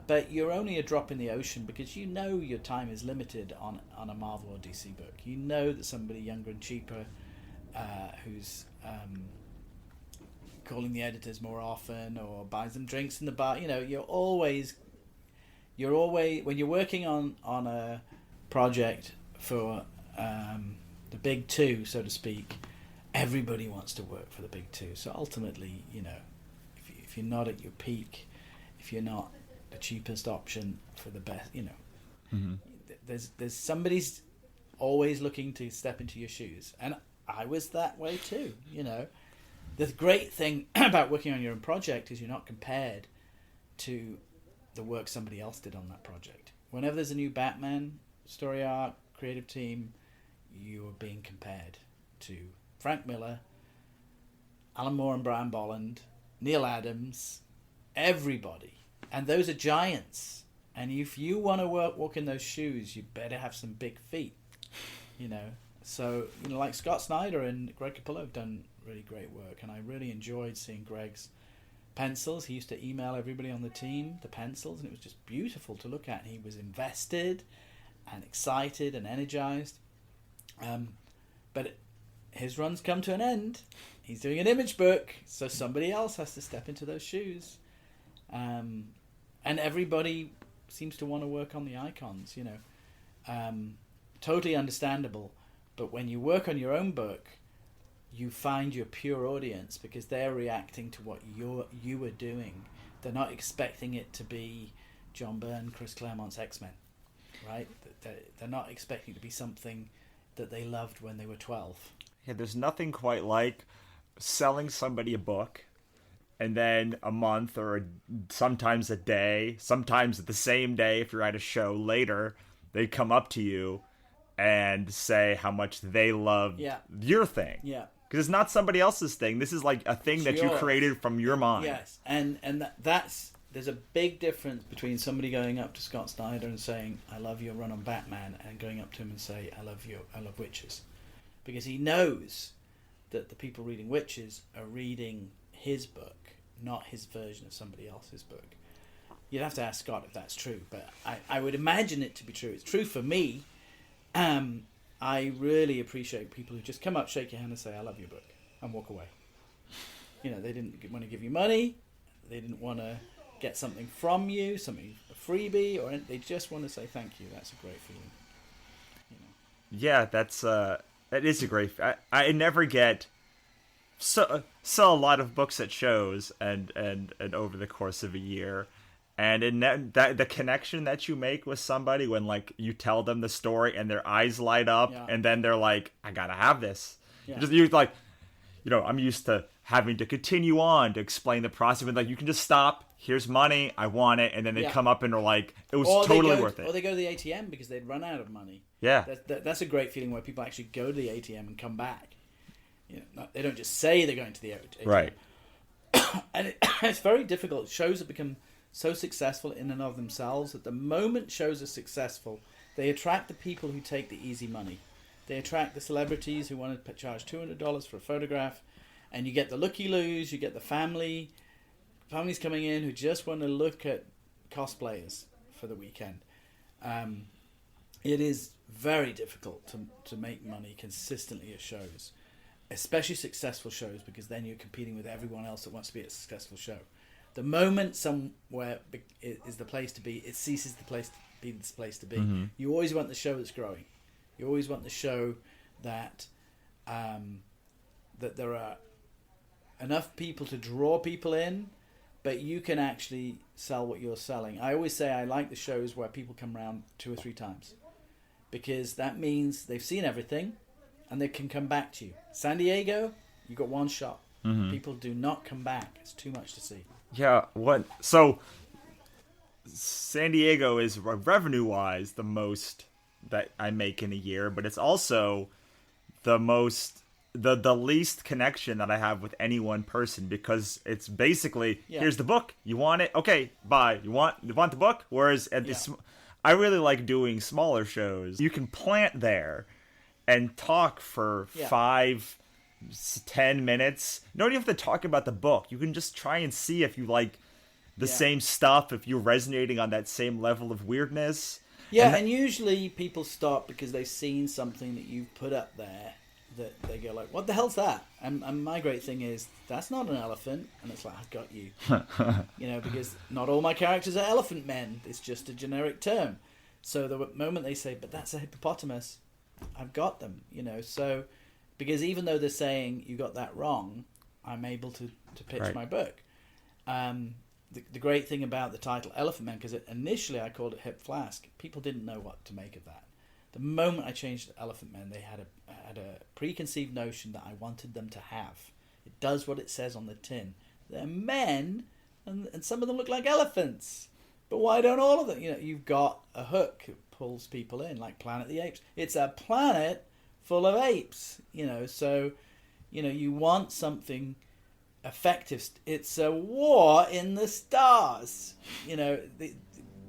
But you're only a drop in the ocean because your time is limited on a Marvel or DC book. You know that somebody younger and cheaper who's calling the editors more often or buys them drinks in the bar. You're always when you're working on a project for the big two, so to speak, everybody wants to work for the big two. So ultimately, if you're not at your peak, if you're not the cheapest option for the best, mm-hmm. there's somebody's always looking to step into your shoes, and I was that way too. The great thing about working on your own project is you're not compared to the work somebody else did on that project. Whenever there's a new Batman story arc, creative team, you're being compared to Frank Miller, Alan Moore and Brian Bolland, Neil Adams, everybody. And those are giants. And if you want to walk in those shoes, you better have some big feet. So, like Scott Snyder and Greg Capullo have done really great work. And I really enjoyed seeing Greg's pencils. He used to email everybody on the team the pencils, and it was just beautiful to look at. And he was invested and excited and energized. But his run's come to an end. He's doing an image book, so somebody else has to step into those shoes. And everybody seems to want to work on the icons, totally understandable. But when you work on your own book, you find your pure audience because they're reacting to what you are doing. They're not expecting it to be John Byrne, Chris Claremont's X-Men, right? They're not expecting it to be something that they loved when they were 12. Yeah, there's nothing quite like selling somebody a book and then a month or sometimes a day, sometimes the same day if you're at a show later, they come up to you and say how much they love your thing. Yeah. Because it's not somebody else's thing. This is like a thing that you created from your mind. Yes, and that's there's a big difference between somebody going up to Scott Snyder and saying, "I love your run on Batman," and going up to him and say, "I love Witches," because he knows that the people reading Witches are reading his book, not his version of somebody else's book. You'd have to ask Scott if that's true, but I would imagine it to be true. It's true for me. I really appreciate people who just come up, shake your hand and say, "I love your book," and walk away. You know, they didn't want to give you money. They didn't want to get something from you, a freebie, or they just want to say thank you. That's a great feeling. You know. Yeah, that is a great. I never get sell a lot of books at shows and over the course of a year. And that the connection that you make with somebody when like you tell them the story and their eyes light up and then they're like, "I gotta have this." Yeah. You're like, you know, I'm used to having to continue on to explain the process, but like you can just stop. Here's money, I want it, and then they come up and are like, "It was totally worth it." Or they go to the ATM because they'd run out of money. Yeah, that's a great feeling where people actually go to the ATM and come back. You know, they don't just say they're going to the ATM. Right. And it's very difficult. Shows have become so successful in and of themselves that the moment shows are successful, they attract the people who take the easy money. They attract the celebrities who want to charge $200 for a photograph, and you get the looky-loos, you get the families coming in who just want to look at cosplayers for the weekend. It is very difficult to make money consistently at shows, especially successful shows, because then you're competing with everyone else that wants to be at a successful show. The moment somewhere is the place to be, it ceases to be the place to be. Mm-hmm. You always want the show that's growing. You always want the show that that there are enough people to draw people in, but you can actually sell what you're selling. I always say I like the shows where people come around 2 or 3 times, because that means they've seen everything and they can come back to you. San Diego, you got one shot. Mm-hmm. People do not come back. It's too much to see. Yeah, so San Diego is revenue-wise the most that I make in a year, but it's also the least connection that I have with any one person, because it's basically, here's the book, you want it, okay, bye. You want the book? Whereas at this, I really like doing smaller shows. You can plant there and talk for 5-10 minutes. You don't even have to talk about the book. You can just try and see if you like the same stuff, if you're resonating on that same level of weirdness. Yeah, and usually people stop because they've seen something that you've put up there that they go like, "What the hell's that?" And my great thing is, that's not an elephant. And it's like, "I've got you." You know, because not all my characters are elephant men. It's just a generic term. So the moment they say, "But that's a hippopotamus," I've got them, you know. So because even though they're saying you got that wrong, I'm able to pitch my book. The great thing about the title Elephant Man, because initially I called it Hip Flask, people didn't know what to make of that. The moment I changed to Elephant Man, they had a preconceived notion that I wanted them to have. It does what it says on the tin. They're men, and some of them look like elephants. But why don't all of them? You know, you've got a hook that pulls people in, like Planet of the Apes. It's a planet full of apes, you know. So, you know, you want something effective. It's a war in the stars. You know,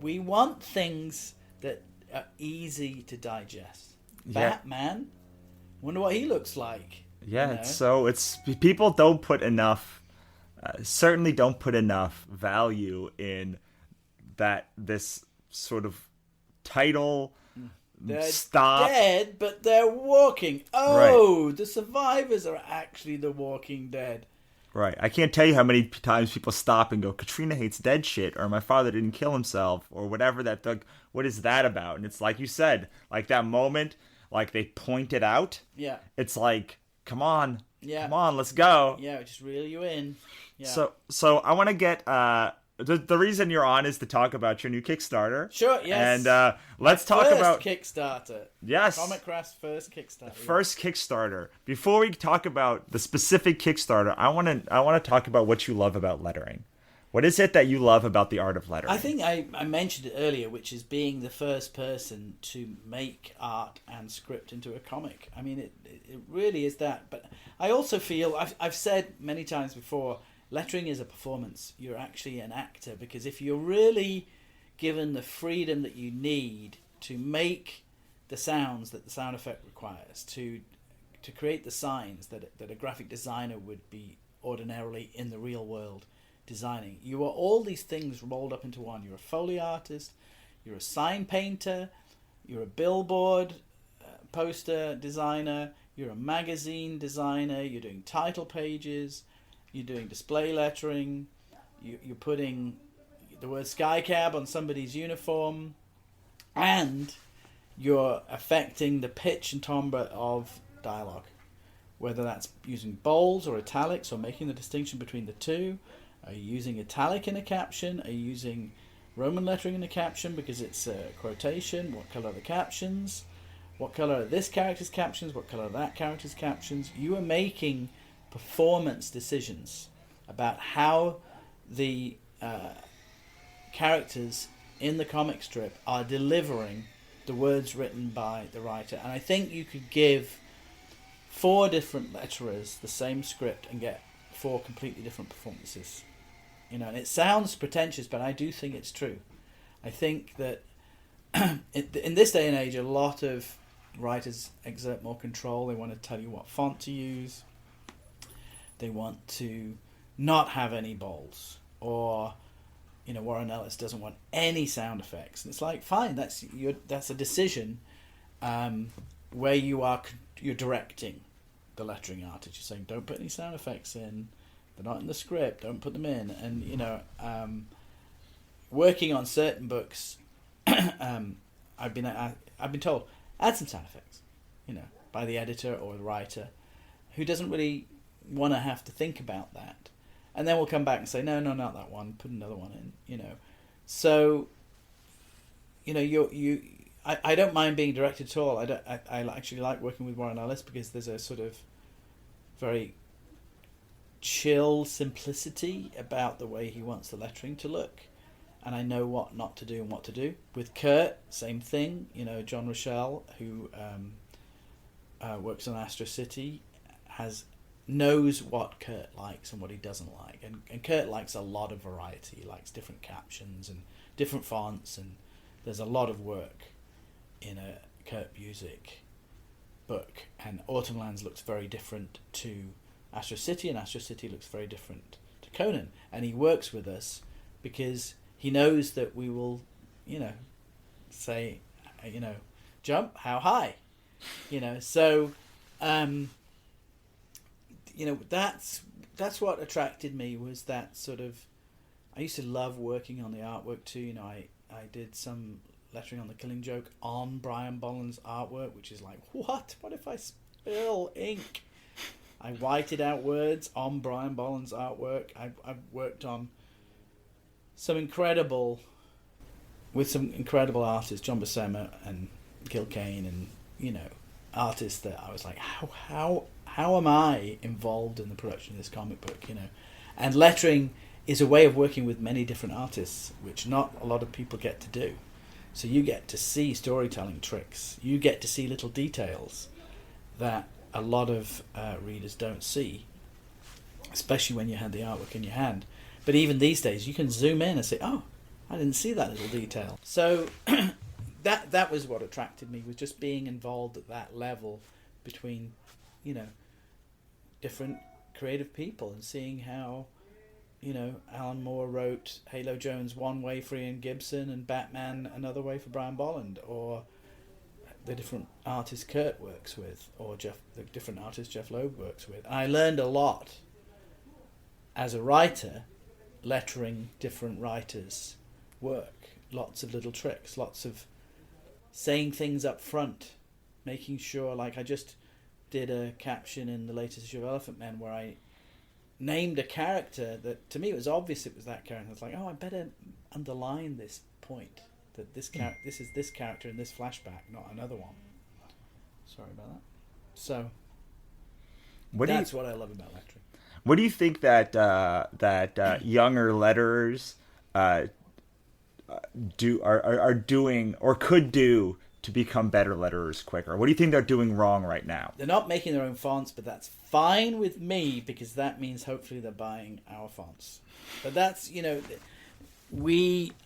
we want things that are easy to digest. Batman, wonder what he looks like. Yeah, you know? So it's people don't put enough, certainly don't put enough value in this sort of title. They're dead, but they're walking. Oh, the survivors are actually the Walking Dead. Right. I can't tell you how many times people stop and go, "Katrina hates dead shit," or "My father didn't kill himself," or whatever that. What is that about? And it's like you said, like that moment, like they point it out. Yeah. It's like, come on, let's go. Yeah, just reel you in. Yeah. So I want to get the reason you're on is to talk about your new Kickstarter. Sure, yes. And let's talk about Kickstarter. yes, Comic Craft's first Kickstarter. first Kickstarter. Before we talk about the specific Kickstarter, I want to talk about what you love about lettering. What is it that you love about the art of lettering? I think I mentioned it earlier, which is being the first person to make art and script into a comic. I mean, it really is that. But I also feel, I've said many times before, lettering is a performance. You're actually an actor, because if you're really given the freedom that you need to make the sounds that the sound effect requires, to create the signs that a graphic designer would be ordinarily in the real world designing. You are all these things rolled up into one. You're a Foley artist, you're a sign painter, you're a billboard poster designer, you're a magazine designer, you're doing title pages, you're doing display lettering, you're putting the word Skycab on somebody's uniform, and you're affecting the pitch and timbre of dialogue, whether that's using bolds or italics or making the distinction between the two. Are you using italic in a caption? Are you using Roman lettering in a caption because it's a quotation? What colour are the captions? What colour are this character's captions? What colour are that character's captions? You are making performance decisions about how the characters in the comic strip are delivering the words written by the writer. And I think you could give 4 different letterers the same script and get 4 completely different performances. And it sounds pretentious, but I do think it's true. I think that in this day and age, a lot of writers exert more control. They want to tell you what font to use. They want to not have any bolds. Or, Warren Ellis doesn't want any sound effects. And it's like, fine, that's a decision where you're directing the lettering artist. You're saying, don't put any sound effects in. They're not in the script. Don't put them in. And working on certain books, I've been told add some sound effects, by the editor or the writer, who doesn't really want to have to think about that, and then we'll come back and say no, not that one. Put another one in. So, I don't mind being directed at all. I actually like working with Warren Ellis because there's a sort of very chill simplicity about the way he wants the lettering to look, and I know what not to do and what to do. With Kurt, same thing. John Rochelle, who works on Astro City, knows what Kurt likes and what he doesn't like, and Kurt likes a lot of variety. He likes different captions and different fonts, and there's a lot of work in a Kurt Busiek book, and Autumnlands looks very different to Astro City, and Astro City looks very different to Conan, and he works with us because he knows that we will, say, jump, how high, so, that's what attracted me, was that sort of, I used to love working on the artwork too. I did some lettering on The Killing Joke on Brian Bolland's artwork, which is like, what if I spill ink? I whited out words on Brian Bolland's artwork. I've worked on some incredible artists, John Buscema and Gil Kane, and artists that I was like, how am I involved in the production of this comic book? And lettering is a way of working with many different artists, which not a lot of people get to do. So you get to see storytelling tricks. You get to see little details that a lot of readers don't see, especially when you had the artwork in your hand. But even these days, you can zoom in and say, oh, I didn't see that little detail. So that was what attracted me, was just being involved at that level between, different creative people, and seeing how, Alan Moore wrote Halo Jones one way for Ian Gibson and Batman another way for Brian Bolland, or the different artists Kurt works with, or the different artists Jeff Loeb works with. And I learned a lot as a writer, lettering different writers' work. Lots of little tricks, lots of saying things up front, making sure, like I just did a caption in the latest issue of Elephant Men where I named a character that to me it was obvious it was that character. I was like, oh, I better underline this point that this this is this character in this flashback, not another one. Sorry about that. So that's what I love about lettering. What do you think that younger letterers are doing or could do to become better letterers quicker? What do you think they're doing wrong right now? They're not making their own fonts, but that's fine with me because that means hopefully they're buying our fonts. But that's, and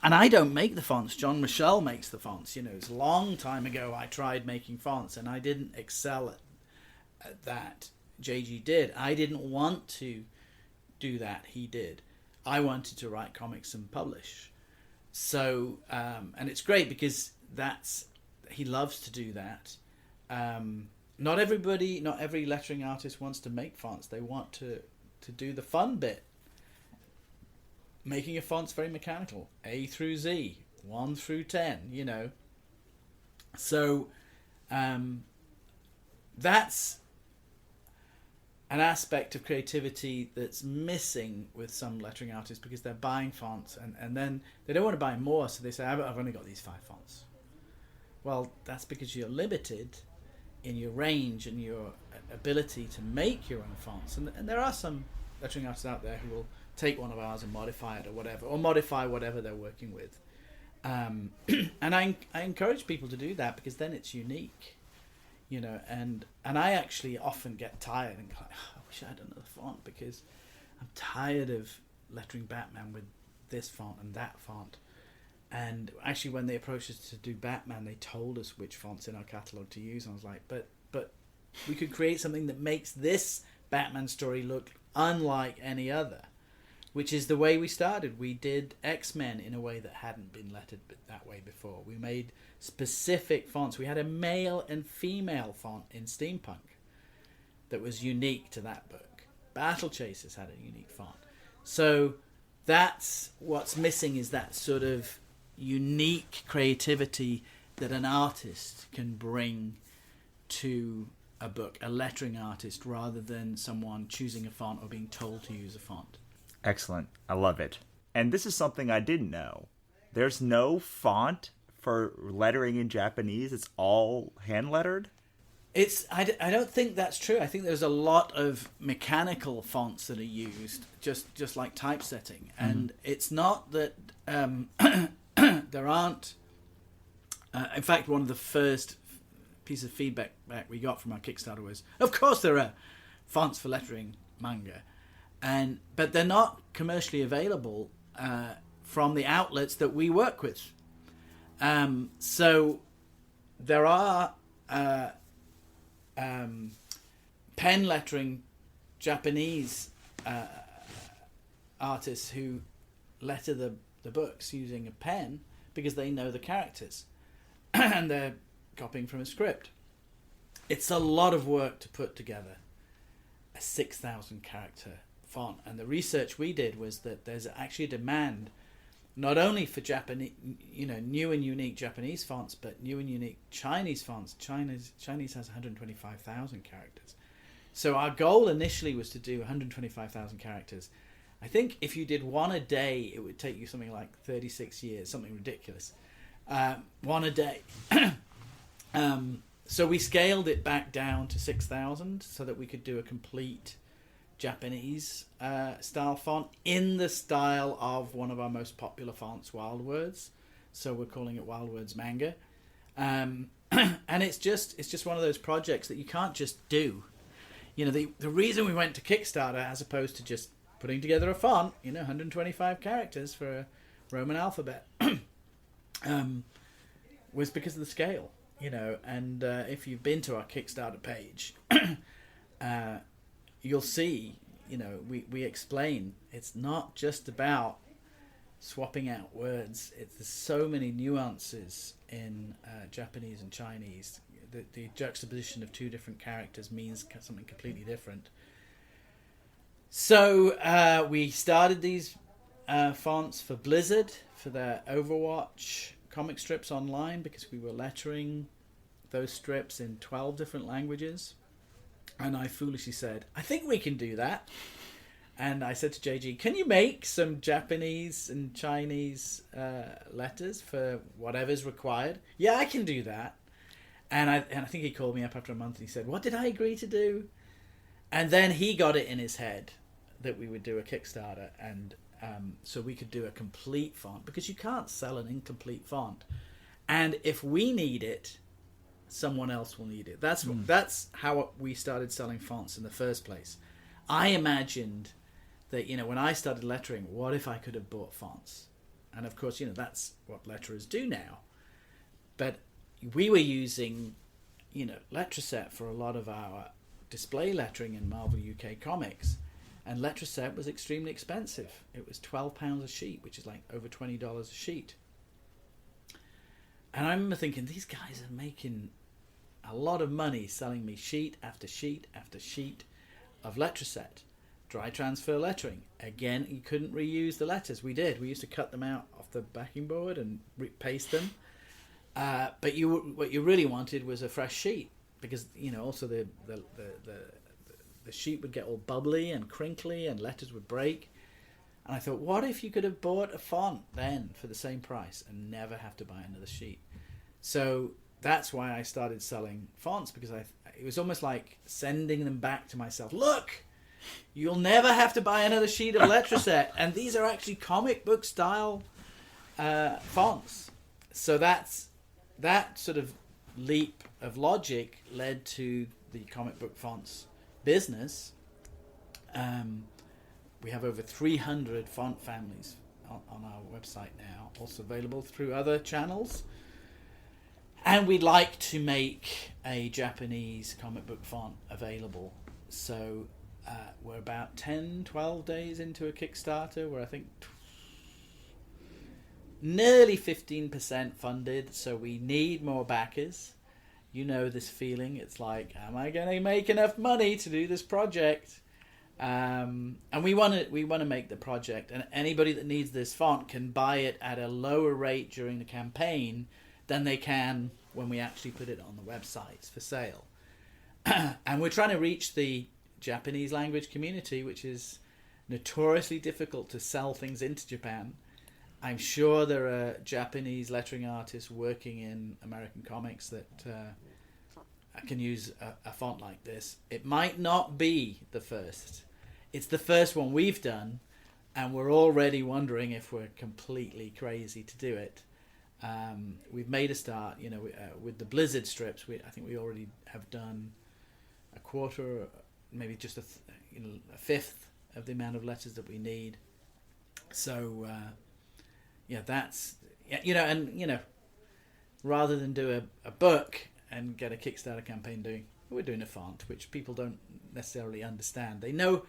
I don't make the fonts. John Michel makes the fonts. It's a long time ago I tried making fonts and I didn't excel at that. JG did. I didn't want to do that. He did. I wanted to write comics and publish. So, and it's great because he loves to do that. Not every lettering artist wants to make fonts. They want to do the fun bit. Making a font's very mechanical. A through Z, 1 through 10, So, that's an aspect of creativity that's missing with some lettering artists because they're buying fonts and then they don't want to buy more, so they say, I've only got these 5 fonts. Well, that's because you're limited in your range and your ability to make your own fonts. And there are some lettering artists out there who will take one of ours and modify it or modify whatever they're working with. And I encourage people to do that because then it's unique. And I actually often get tired and go, I wish I had another font because I'm tired of lettering Batman with this font and that font. And actually, when they approached us to do Batman, they told us which fonts in our catalogue to use. And I was like, but we could create something that makes this Batman story look unlike any other, which is the way we started. We did X-Men in a way that hadn't been lettered that way before. We made specific fonts. We had a male and female font in Steampunk that was unique to that book. Battle Chasers had a unique font. So that's what's missing, is that sort of unique creativity that an artist can bring to a book, a lettering artist, rather than someone choosing a font or being told to use a font. Excellent. I love it. And this is something I didn't know. There's no font for lettering in Japanese. It's all hand lettered? I don't think that's true. I think there's a lot of mechanical fonts that are used, just like typesetting. And it's not that there aren't... in fact, one of the first pieces of feedback we got from our Kickstarter was, of course there are fonts for lettering manga, but they're not commercially available from the outlets that we work with. So there are pen lettering Japanese artists who letter the books using a pen because they know the characters and they're copying from a script. It's a lot of work to put together a 6,000 character font, and the research we did was that there's actually a demand not only for Japanese, new and unique Japanese fonts, but new and unique Chinese fonts. Chinese has 125,000 characters. So our goal initially was to do 125,000 characters. I think if you did one a day, it would take you something like 36 years, something ridiculous. One a day. So we scaled it back down to 6,000 so that we could do a complete Japanese style font in the style of one of our most popular fonts, Wild Words. So we're calling it Wild Words Manga. And it's just one of those projects that you can't just do. The reason we went to Kickstarter as opposed to just putting together a font, 125 characters for a Roman alphabet, was because of the scale. And if you've been to our Kickstarter page, you'll see, we explain it's not just about swapping out words. There's so many nuances in Japanese and Chinese. The juxtaposition of two different characters means something completely different. So we started these fonts for Blizzard, for their Overwatch comic strips online, because we were lettering those strips in 12 different languages. And I foolishly said, I think we can do that. And I said to JG, can you make some Japanese and Chinese letters for whatever's required? Yeah, I can do that. And I think he called me up after a month and he said, what did I agree to do? And then he got it in his head that we would do a Kickstarter, and so we could do a complete font, because you can't sell an incomplete font. And if we need it, someone else will need it. That's how we started selling fonts in the first place. I imagined that, when I started lettering, what if I could have bought fonts? And of course, that's what letterers do now. But we were using, Letraset for a lot of our display lettering in Marvel UK Comics. And Letraset was extremely expensive. It was £12 a sheet, which is like over $20 a sheet. And I remember thinking, these guys are making a lot of money selling me sheet after sheet after sheet of Letraset. Dry transfer lettering. Again, you couldn't reuse the letters. We did. We used to cut them out off the backing board and paste them. But what you really wanted was a fresh sheet, because also the sheet would get all bubbly and crinkly and letters would break. And I thought, what if you could have bought a font then for the same price and never have to buy another sheet? So that's why I started selling fonts, because it was almost like sending them back to myself. Look, you'll never have to buy another sheet of Letraset, and these are actually comic book style fonts. So that sort of leap of logic led to the comic book fonts business. We have over 300 font families on our website now, also available through other channels. And we'd like to make a Japanese comic book font available. So we're about 10-12 days into a Kickstarter. We're, I think, nearly 15% funded, so we need more backers. You know this feeling. It's like, am I going to make enough money to do this project? And we want to make the project, and anybody that needs this font can buy it at a lower rate during the campaign than they can when we actually put it on the websites for sale. And we're trying to reach the Japanese language community, which is notoriously difficult to sell things into Japan. I'm sure there are Japanese lettering artists working in American comics that can use a font like this. It might not be the first. It's the first one we've done, and we're already wondering if we're completely crazy to do it. We've made a start, with the Blizzard strips. I think we already have done a quarter, maybe just a fifth of the amount of letters that we need. So, that's, rather than do a book and get a Kickstarter campaign we're doing a font, which people don't necessarily understand. They know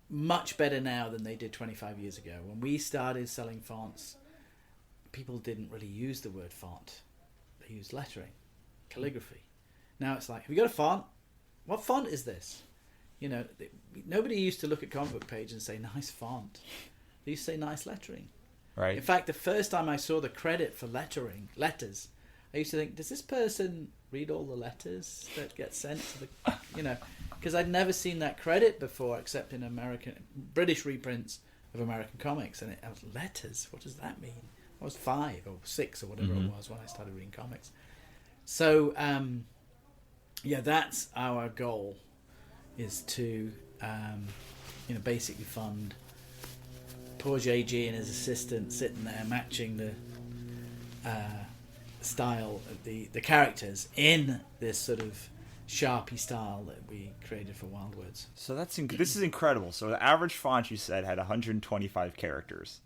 much better now than they did 25 years ago. When we started selling fonts, people didn't really use the word font. They used lettering, calligraphy. Now it's like, have you got a font? What font is this? Nobody used to look at comic book page and say, nice font. They used to say, nice lettering. Right. In fact, the first time I saw the credit for letters, I used to think, does this person read all the letters that get sent to the, because I'd never seen that credit before except in British reprints of American comics. And I was, letters? What does that mean? I was 5 or 6 or whatever it was when I started reading comics. So, that's our goal, is to, basically fund poor JG and his assistant sitting there matching the style of the characters in this sort of Sharpie style that we created for Wildwords. So this is incredible. So the average font, you said, had 125 characters.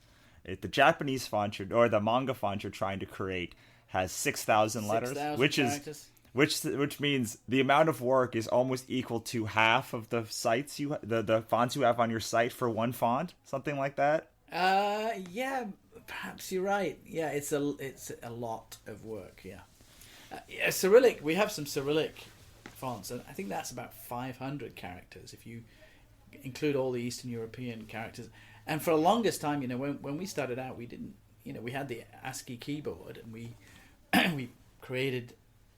The Japanese font or the manga font you're trying to create has 6,000 letters, 6,000 which characters. which means the amount of work is almost equal to half of the sites the fonts you have on your site for one font, something like that. Yeah, perhaps you're right. Yeah, it's a lot of work. Yeah, Cyrillic. We have some Cyrillic fonts, and I think that's about 500 characters if you include all the Eastern European characters. And for the longest time, when we started out, we didn't, we had the ASCII keyboard, and we created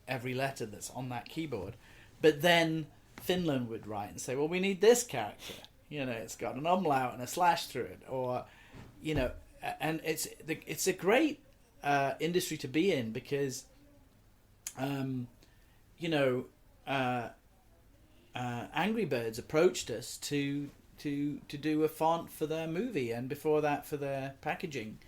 every letter that's on that keyboard. But then Finland would write and say, well, we need this character, It's got an umlaut and a slash through it, or and it's a great industry to be in because Angry Birds approached us to do a font for their movie, and before that for their packaging,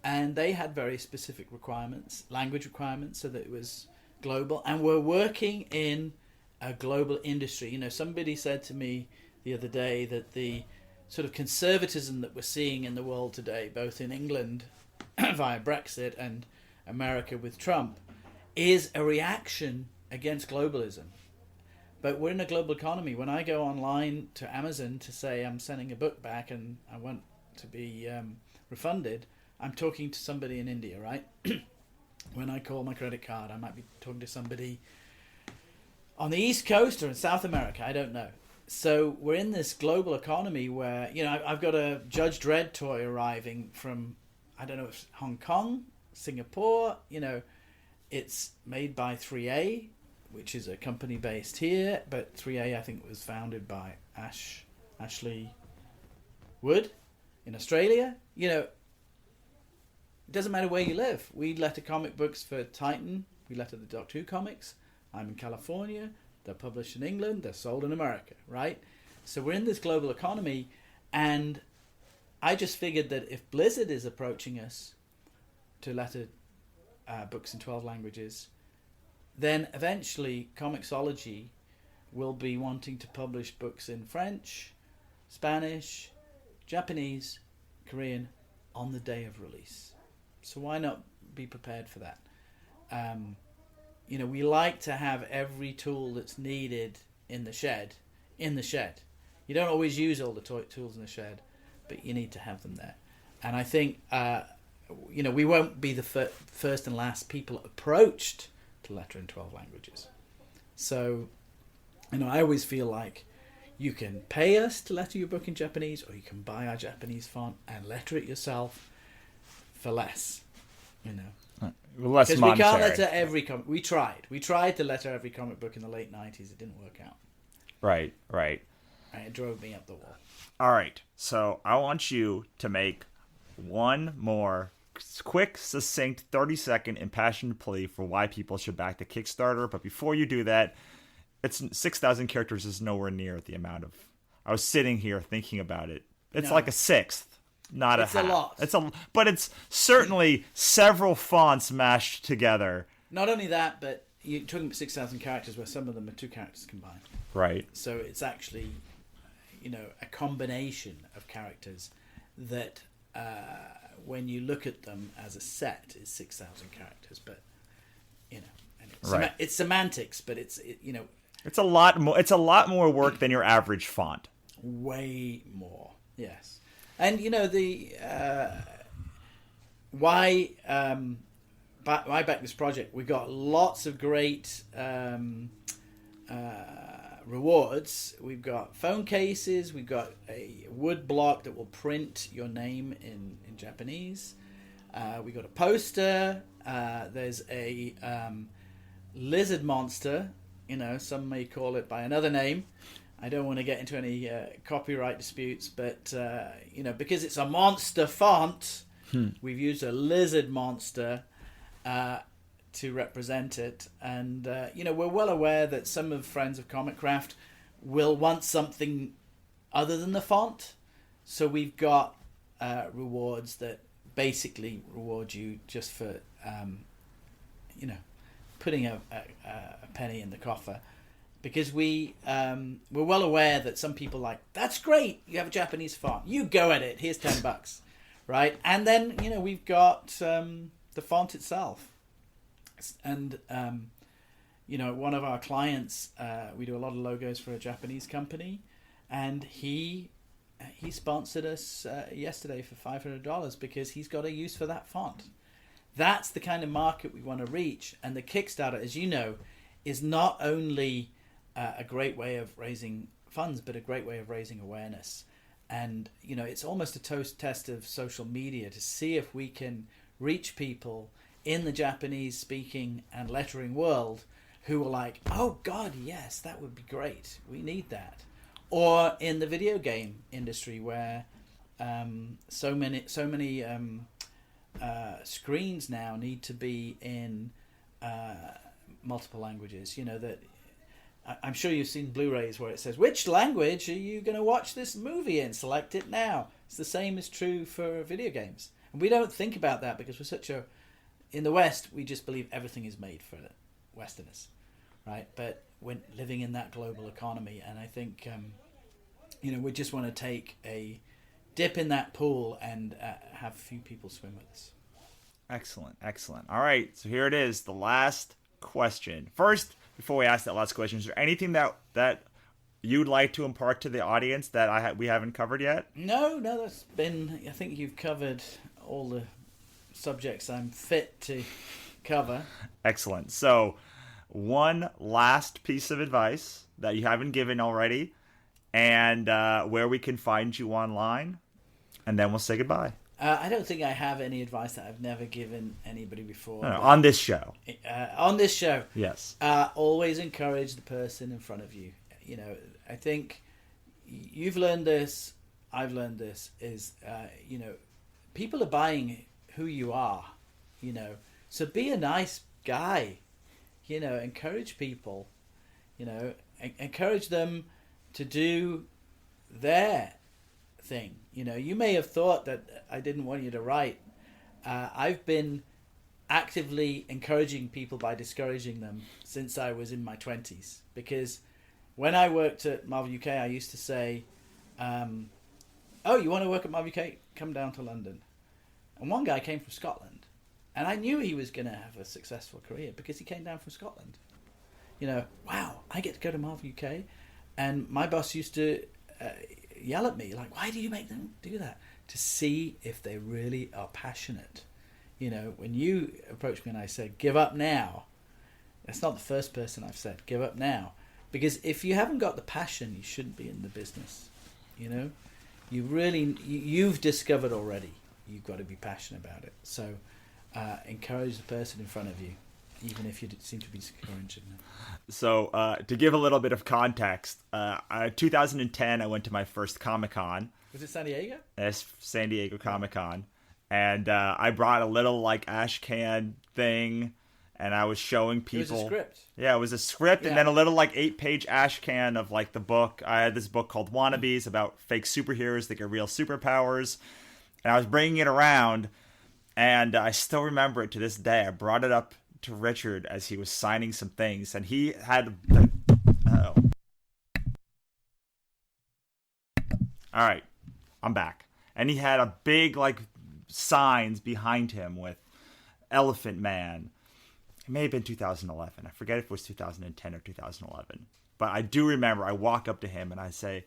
and they had very specific requirements, language requirements, so that it was global, and we're working in a global industry. Somebody said to me the other day that the sort of conservatism that we're seeing in the world today, both in England via Brexit and America with Trump, is a reaction against globalism. But we're in a global economy. When I go online to Amazon to say I'm sending a book back and I want to be refunded, I'm talking to somebody in India, right? When I call my credit card, I might be talking to somebody on the East Coast or in South America. I don't know. So we're in this global economy where, I've got a Judge Dredd toy arriving from, I don't know if it's Hong Kong, Singapore. It's made by 3A, which is a company based here, but 3A I think was founded by Ashley Wood in Australia. It doesn't matter where you live. We letter comic books for Titan. We letter the Doctor Who comics. I'm in California. They're published in England. They're sold in America, right? So we're in this global economy, and I just figured that if Blizzard is approaching us to letter books in 12 languages, then eventually Comixology will be wanting to publish books in French, Spanish, Japanese, Korean on the day of release. So why not be prepared for that? We like to have every tool that's needed in the shed. You don't always use all the tools in the shed, but you need to have them there. And I think, we won't be the first and last people approached to letter in 12 languages. So, I always feel like you can pay us to letter your book in Japanese, or you can buy our Japanese font and letter it yourself for less, Less because monetary. we can't letter every comic. We tried to letter every comic book in the late 90s. It didn't work out. Right. And it drove me up the wall. All right. So I want you to make one more quick, succinct, 30-second impassioned plea for why people should back the Kickstarter. But before you do that, it's 6,000 characters is nowhere near the amount of... I was sitting here thinking about it. It's like a sixth. Not it's a half. It's a lot. But it's certainly several fonts mashed together. Not only that, but you're talking about 6,000 characters where some of them are 2 characters combined. Right. So it's actually, a combination of characters that, when you look at them as a set, is 6,000 characters. But, right. It's semantics, but it's a lot more. It's a lot more work than your average font. Way more. Yes. And why back this project? We got lots of great rewards. We've got phone cases. We've got a wood block that will print your name in Japanese. We got a poster. There's a lizard monster. Some may call it by another name. I don't want to get into any copyright disputes, but because it's a monster font, we've used a lizard monster to represent it. And we're well aware that some of Friends of Comic Craft will want something other than the font, so we've got rewards that basically reward you just for putting a penny in the coffer. Because we're well aware that some people that's great, you have a Japanese font, you go at it, here's $10, right? And then we've got the font itself, and one of our clients, we do a lot of logos for a Japanese company, and he sponsored us yesterday for $500 because he's got a use for that font. That's the kind of market we want to reach, and the Kickstarter, as you know, is not only a great way of raising funds, but a great way of raising awareness. And, it's almost a test of social media to see if we can reach people in the Japanese speaking and lettering world who are like, oh God, yes, that would be great. We need that. Or in the video game industry, where so many screens now need to be in multiple languages. You know that I'm sure you've seen Blu-rays where it says, "Which language are you going to watch this movie in? Select it now." It's the same is true for video games, and we don't think about that because in the West we just believe everything is made for Westerners, right? But we're living in that global economy, and I think we just want to take a dip in that pool and have a few people swim with us. Excellent. All right, so here it is, the last question. First, before we ask that last question, is there anything that you'd like to impart to the audience that we haven't covered yet? No, that's been. I think you've covered all the subjects I'm fit to cover. Excellent. So, one last piece of advice that you haven't given already, and where we can find you online, and then we'll say goodbye. I don't think I have any advice that I've never given anybody before. No, on this show. On this show. Yes. Always encourage the person in front of you. You know, I think you've learned this, I've learned this, is, people are buying who you are, So be a nice guy, encourage people, encourage them to do their thing. You may have thought that I didn't want you to write. I've been actively encouraging people by discouraging them since I was in my 20s. Because when I worked at Marvel UK, I used to say, oh, you want to work at Marvel UK? Come down to London. And one guy came from Scotland. And I knew he was going to have a successful career because he came down from Scotland. Wow, I get to go to Marvel UK. And my boss used to yell at me, like, why do you make them do that? To see if they really are passionate. When you approached me and I said, give up now, that's not the first person I've said, give up now. Because if you haven't got the passion, you shouldn't be in the business. You've discovered already, you've got to be passionate about it. So encourage the person in front of you, even if you seem to be discouraging them. So, to give a little bit of context, 2010, I went to my first Comic-Con. Was it San Diego? Yes, San Diego Comic-Con. And I brought a little, ash can thing, and I was showing people. It was a script. Yeah, it was a script, and then a little, 8-page ash can of, the book. I had this book called Wannabes about fake superheroes that get real superpowers. And I was bringing it around, and I still remember it to this day. I brought it up to Richard as he was signing some things, and he had all right, I'm back, and he had a big signs behind him with Elephant Man. It may have been 2011. I forget if it was 2010 or 2011, but I do remember I walk up to him and I say,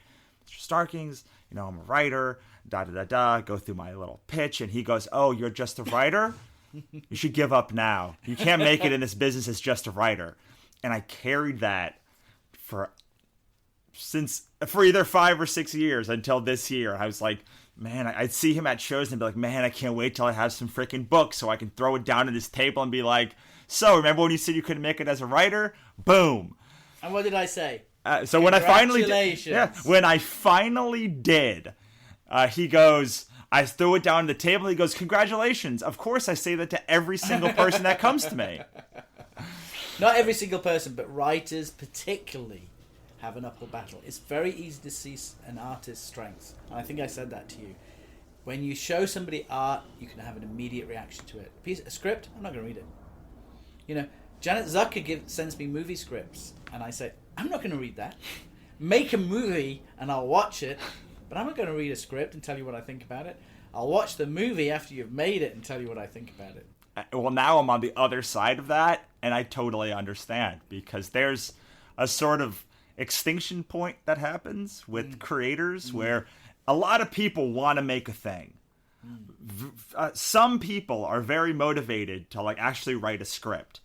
Mr. Starkings, I'm a writer, go through my little pitch, and he goes, oh, you're just a writer? You should give up now. You can't make it in this business as just a writer. And I carried that for either 5 or 6 years until this year. I was like, man, I'd see him at shows and be like, man, I can't wait till I have some freaking books so I can throw it down at his table and be like, so remember when you said you couldn't make it as a writer? Boom. And what did I say? So when I finally did, he goes, I threw it down on the table. He goes, congratulations. Of course, I say that to every single person that comes to me. Not every single person, but writers particularly have an uphill battle. It's very easy to see an artist's strengths. And I think I said that to you. When you show somebody art, you can have an immediate reaction to it. A script, I'm not going to read it. Janet Zucker sends me movie scripts, and I say, I'm not going to read that. Make a movie, and I'll watch it. But I'm not going to read a script and tell you what I think about it. I'll watch the movie after you've made it and tell you what I think about it. Well, now I'm on the other side of that, and I totally understand. Because there's a sort of extinction point that happens with creators where a lot of people want to make a thing. Some people are very motivated to actually write a script.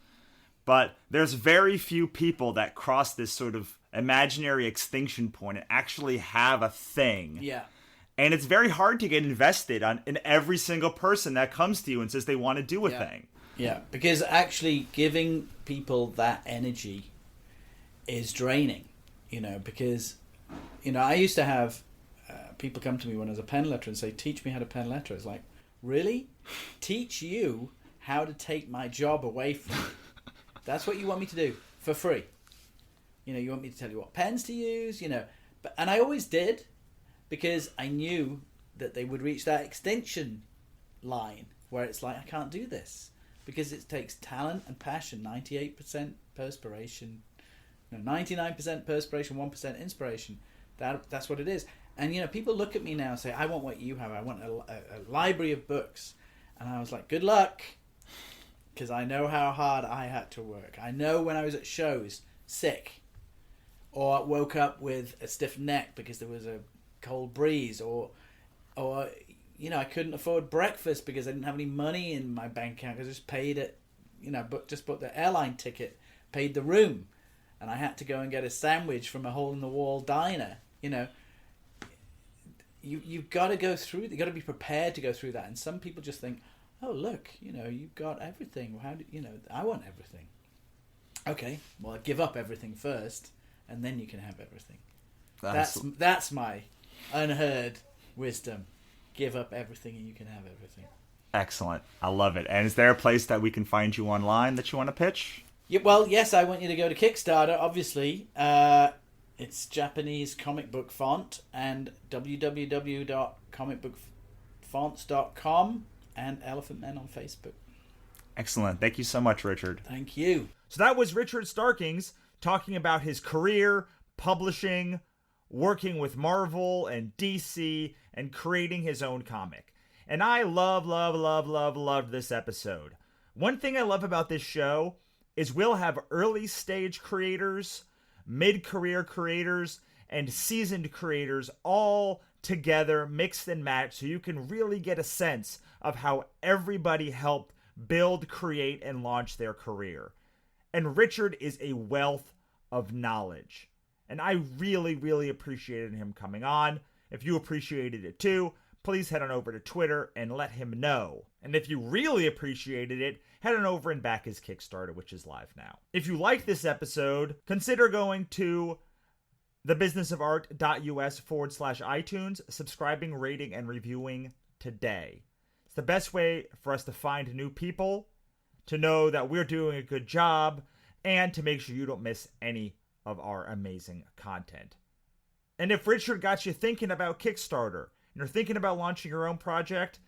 But there's very few people that cross this sort of imaginary extinction point and actually have a thing. Yeah. And it's very hard to get invested in every single person that comes to you and says they want to do a thing. Yeah, because actually giving people that energy is draining, because I used to have people come to me when I was a pen letter and say, teach me how to pen letter. It's like, really? Teach you how to take my job away from me? That's what you want me to do for free? You want me to tell you what pens to use, and I always did, because I knew that they would reach that extinction line where it's like, I can't do this, because it takes talent and passion. 98% perspiration, 99% perspiration, 1% inspiration. That's what it is. And people look at me now and say, I want what you have. I want a library of books. And I was like, good luck, because I know how hard I had to work. I know when I was at shows sick, or woke up with a stiff neck because there was a cold breeze, or I couldn't afford breakfast because I didn't have any money in my bank account, because I just paid it, just bought the airline ticket, paid the room, and I had to go and get a sandwich from a hole-in-the-wall diner. You've got to go through. You've got to be prepared to go through that. And some people just think, oh, look, you've got everything. How do I want everything? Okay, well, I give up everything first, and then you can have everything. That's my unheard wisdom. Give up everything and you can have everything. Excellent. I love it. And is there a place that we can find you online that you want to pitch? Yeah, well, yes, I want you to go to Kickstarter, obviously. It's Japanese comic book font, and www.comicbookfonts.com, and Elephant Men on Facebook. Excellent. Thank you so much, Richard. Thank you. So that was Richard Starkings talking about his career, publishing, working with Marvel and DC, and creating his own comic. And I loved this episode. One thing I love about this show is we'll have early stage creators, mid-career creators, and seasoned creators all together, mixed and matched, so you can really get a sense of how everybody helped build, create, and launch their career. And Richard is a wealth of knowledge. And I really appreciated him coming on. If you appreciated it too, please head on over to Twitter and let him know. And if you really appreciated it, head on over and back his Kickstarter, which is live now. If you like this episode, consider going to thebusinessofart.us/iTunes, subscribing, rating, and reviewing today. It's the best way for us to find new people, to know that we're doing a good job, and to make sure you don't miss any of our amazing content. And if Richard got you thinking about Kickstarter, and you're thinking about launching your own project,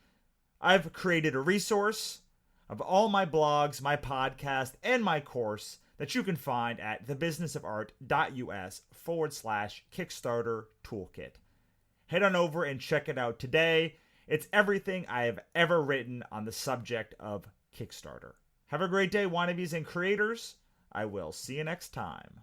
I've created a resource of all my blogs, my podcast, and my course that you can find at thebusinessofart.us/Kickstarter toolkit. Head on over and check it out today. It's everything I have ever written on the subject of Kickstarter. Have a great day, wannabes and creators. I will see you next time.